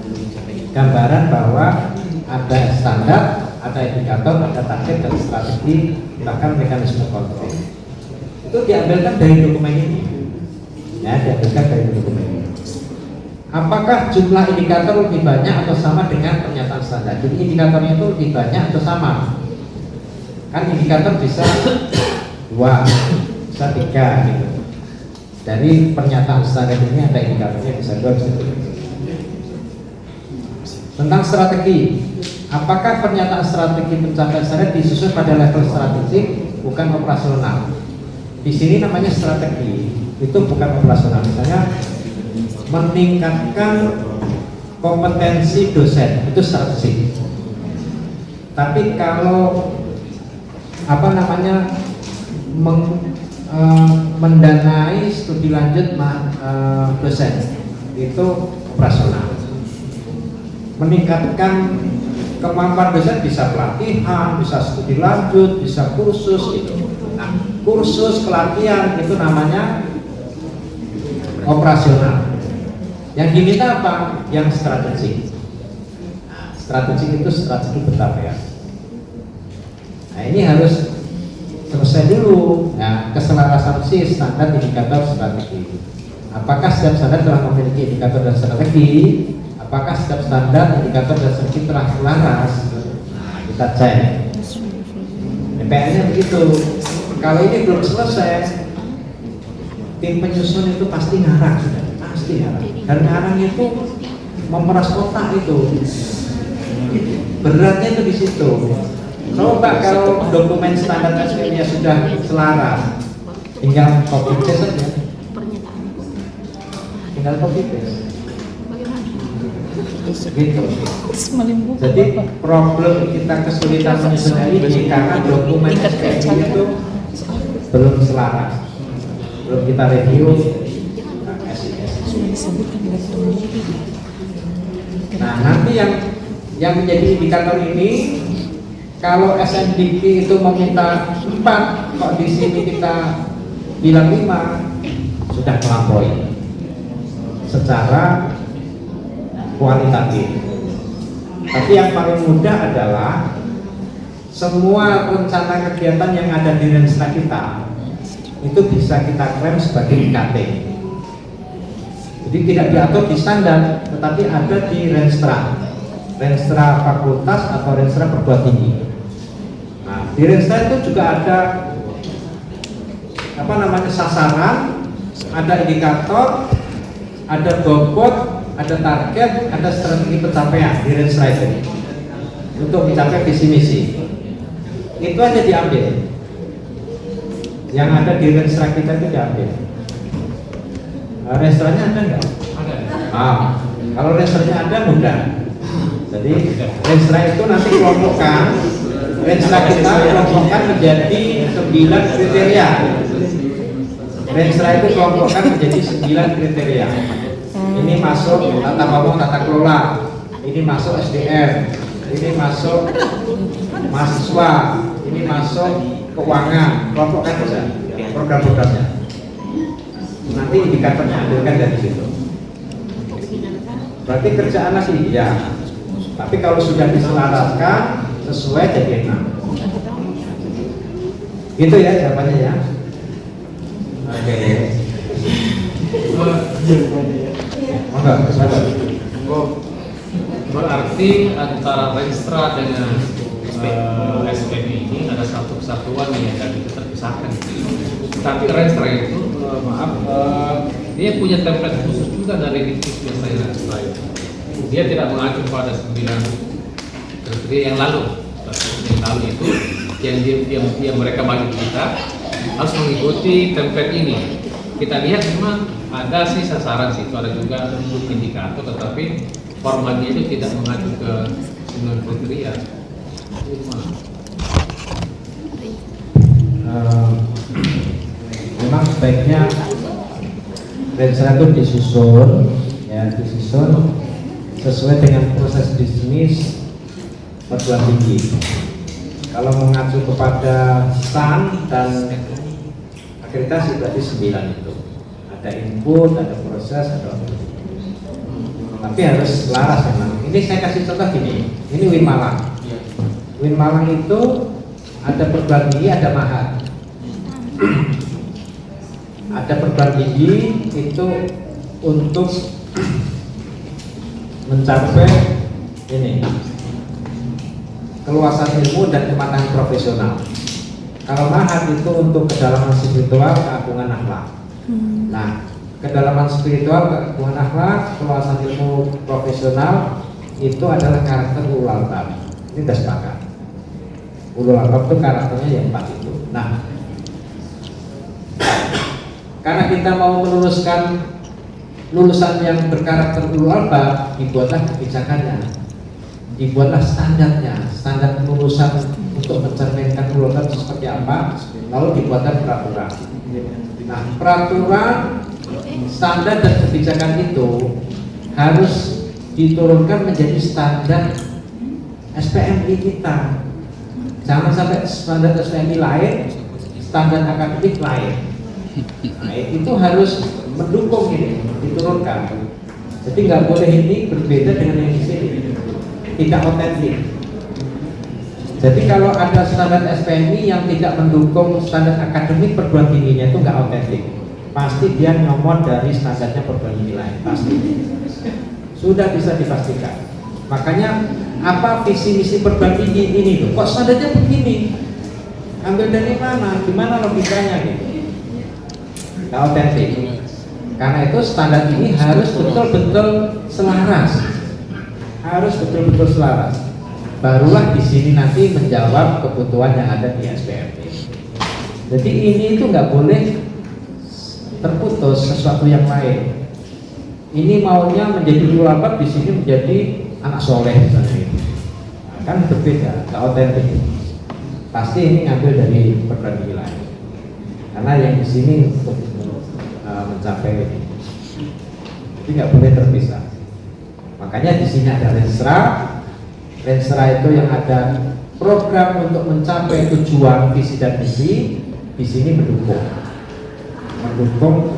gambaran bahwa ada standar, ada indikator, ada target dan strategi, bahkan mekanisme kontrol. Itu diambilkan dari dokumen ini, ya, diambilkan dari dokumen ini. Apakah jumlah indikator lebih banyak atau sama dengan pernyataan standar? Jadi indikatornya itu lebih banyak atau sama? Kan indikator bisa 2, bisa 3 gitu. Dari pernyataan standar ini ada indikatornya bisa 2, bisa 3. Tentang strategi, apakah pernyataan strategi pencapaian standar disusun pada level strategik bukan operasional? Di sini namanya strategi, itu bukan operasional. Misalnya meningkatkan kompetensi dosen, itu strategik. Tapi kalau mendanai studi lanjut dosen, itu operasional. Meningkatkan kemampuan dosen bisa pelatihan, bisa studi lanjut, bisa kursus gitu. Nah, kursus pelatihan itu namanya operasional. Yang diminta apa? Yang strategik. Nah, strategik itu strategi pencapaian. Nah, ini harus selesai dulu. Nah, keselarasan standar indikator strategi. Apakah setiap standar telah memiliki indikator dan strategi? Apakah setiap standar indikator dan strategi telah selaras? Nah, kita cek. PR-nya begitu. Kalau ini belum selesai, tim penyusun itu pasti ngarang sudah, pasti ngarang. Dan ngarang itu memeras otak itu. Beratnya itu di situ. Coba kalau dokumen standar SPM-nya sudah selaras, tinggal copy paste saja. Tinggal copy paste. Gitu. Jadi problem kita kesulitan menyusun ini karena dokumen SPM itu belum selaras, belum kita review. Nah, nanti yang menjadi indikator ini, kalau SNDP itu meminta 4, kok di sini kita bilang 5, sudah melampaui secara kualitatif. Tapi yang paling mudah adalah semua rencana kegiatan yang ada di Renstra kita itu bisa kita klaim sebagai IKT. Jadi tidak diatur di standar, tetapi ada di Renstra fakultas atau Renstra perguruan tinggi. Nah, di Renstra itu juga ada sasaran, ada indikator, ada bobot, ada target, ada strategi pencapaian di Renstra itu untuk mencapai visi misi. Itu aja diambil. Yang ada di Renstra kita itu diambil. Renstranya ada nggak? Ada. Kalau renstranya ada mudah. Jadi Renstra itu nanti kelompokkan. Renstra kita kelompokkan menjadi 9 kriteria. Renstra itu kelompokkan menjadi 9 kriteria. Ini masuk tata bangun tata kelola, ini masuk SDM, ini masuk mahasiswa, ini masuk keuangan, kelompokkan saja program-programnya. Nanti indikatornya ambilkan dari situ. Berarti kerjaan lagi, ya. Tapi kalau sudah diselaraskan sesuai jadi 6. Gitu ya jawabannya ya. Oke. Enggak, sabar. Berarti antara Renstra dengan SPM ini ada satu kesatuan yang tidak bisa terpisahkan. Tapi Renstra itu, dia punya template khusus juga dari Dikti biasanya Renstra itu. Dia tidak mengacu pada 9 kriteria yang lalu. Yang lalu itu yang mereka bagi kita harus mengikuti template ini. Kita lihat memang ada sih sasaran situ, ada juga indikator, tetapi formatnya itu tidak mengacu ke 9 kriteria. Memang sebaiknya Renstra itu disusun sesuai dengan proses bisnis perguruan tinggi. Kalau mengacu kepada STAN dan akreditasi berarti 9 itu. Ada input, ada proses, ada tapi harus selaras memang. Ini saya kasih contoh gini. Ini Win Malang. Win Malang itu ada perguruan tinggi, ada mahat. Ada perguruan tinggi itu untuk mencapai ini keluasan ilmu dan kematangan profesional. Kalau mahat itu untuk kedalaman spiritual, keagungan akhlak. Nah, kedalaman spiritual, keagungan akhlak, keluasan ilmu profesional itu adalah karakter ulul albab. Ini sudah sepakat. Ulul albab itu karakternya yang 4 itu. Nah, karena kita mau meluluskan lulusan yang berkarakter ulul albab, dibuatlah kebijakannya, dibuatlah standarnya, standar lulusan untuk mencerminkan ulul albab seperti apa, lalu dibuatkan peraturan. Nah, peraturan, standar dan kebijakan itu harus diturunkan menjadi standar SPMI kita. Jangan sampai standar SPMI lain, standar akademik lain. Nah, itu harus mendukung ini, diturunkan. Jadi nggak boleh ini berbeda dengan yang di sini, tidak otentik. Jadi kalau ada standar SPMI yang tidak mendukung standar akademik perguruan tingginya itu nggak otentik. Pasti dia nyomot dari standarnya perguruan tinggi lain, pasti. Sudah bisa dipastikan. Makanya apa visi misi perguruan tinggi ini tuh? Kok standarnya begini? Ambil dari mana? Gimana logikanya gitu? Nggak otentik. Karena itu standar ini harus betul-betul selaras, harus betul-betul selaras. Barulah di sini nanti menjawab kebutuhan yang ada di SPMI. Jadi ini itu nggak boleh terputus sesuatu yang lain. Ini maunya menjadi ulama, di sini menjadi anak soleh misalnya. Nah, kan berbeda, nggak otentik. Pasti ini ngambil dari perguruan tinggi lain. Karena yang di sini untuk mencapai ini, jadi nggak boleh terpisah. Makanya di sini ada Renstra. Renstra itu yang ada program untuk mencapai tujuan visi dan misi, di sini mendukung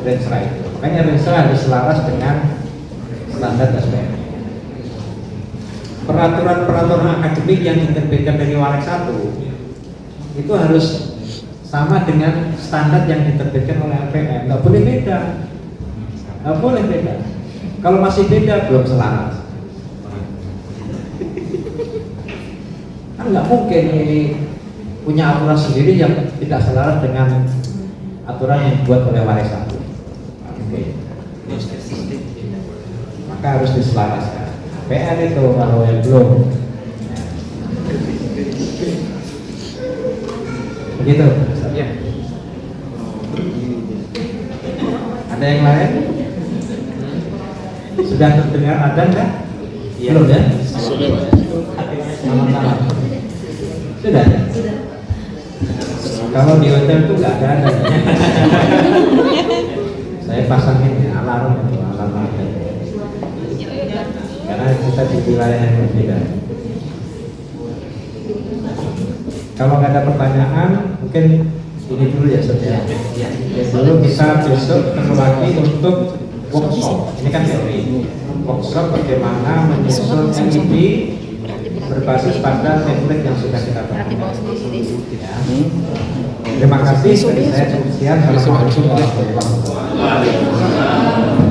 Renstra itu. Makanya Renstra harus selaras dengan standar SPM. Peraturan-peraturan akademik yang diterbitkan dari Wanek 1 itu harus sama dengan standar yang diterbitkan oleh LPM. Nggak boleh beda, nggak boleh beda. Kalau masih beda belum selaras. Kan nggak mungkin ini punya aturan sendiri yang tidak selaras dengan aturan yang dibuat oleh Wanek 1. Maka harus diselaraskan. PR itu kalau yang belum. Begitu. Ya. Ada yang lain? Sudah terdengar adzan kan? Belum ya? Sama-sama. Sudah. Kalau di hotel itu nggak ada adanya. Saya pasangin ya, alarm. Karena kita di wilayah yang berbeda. Kalau nggak ada pertanyaan, mungkin ini dulu ya saudara. Dulu kita besok ketemu lagi untuk workshop. Ini kan teori. Workshop bagaimana menyusun MIP berbasis pada template yang sudah kita pakai. Ya. Terima kasih. Dari saya cukup sekian. Assalamualaikum warahmatullahi wabarakatuh.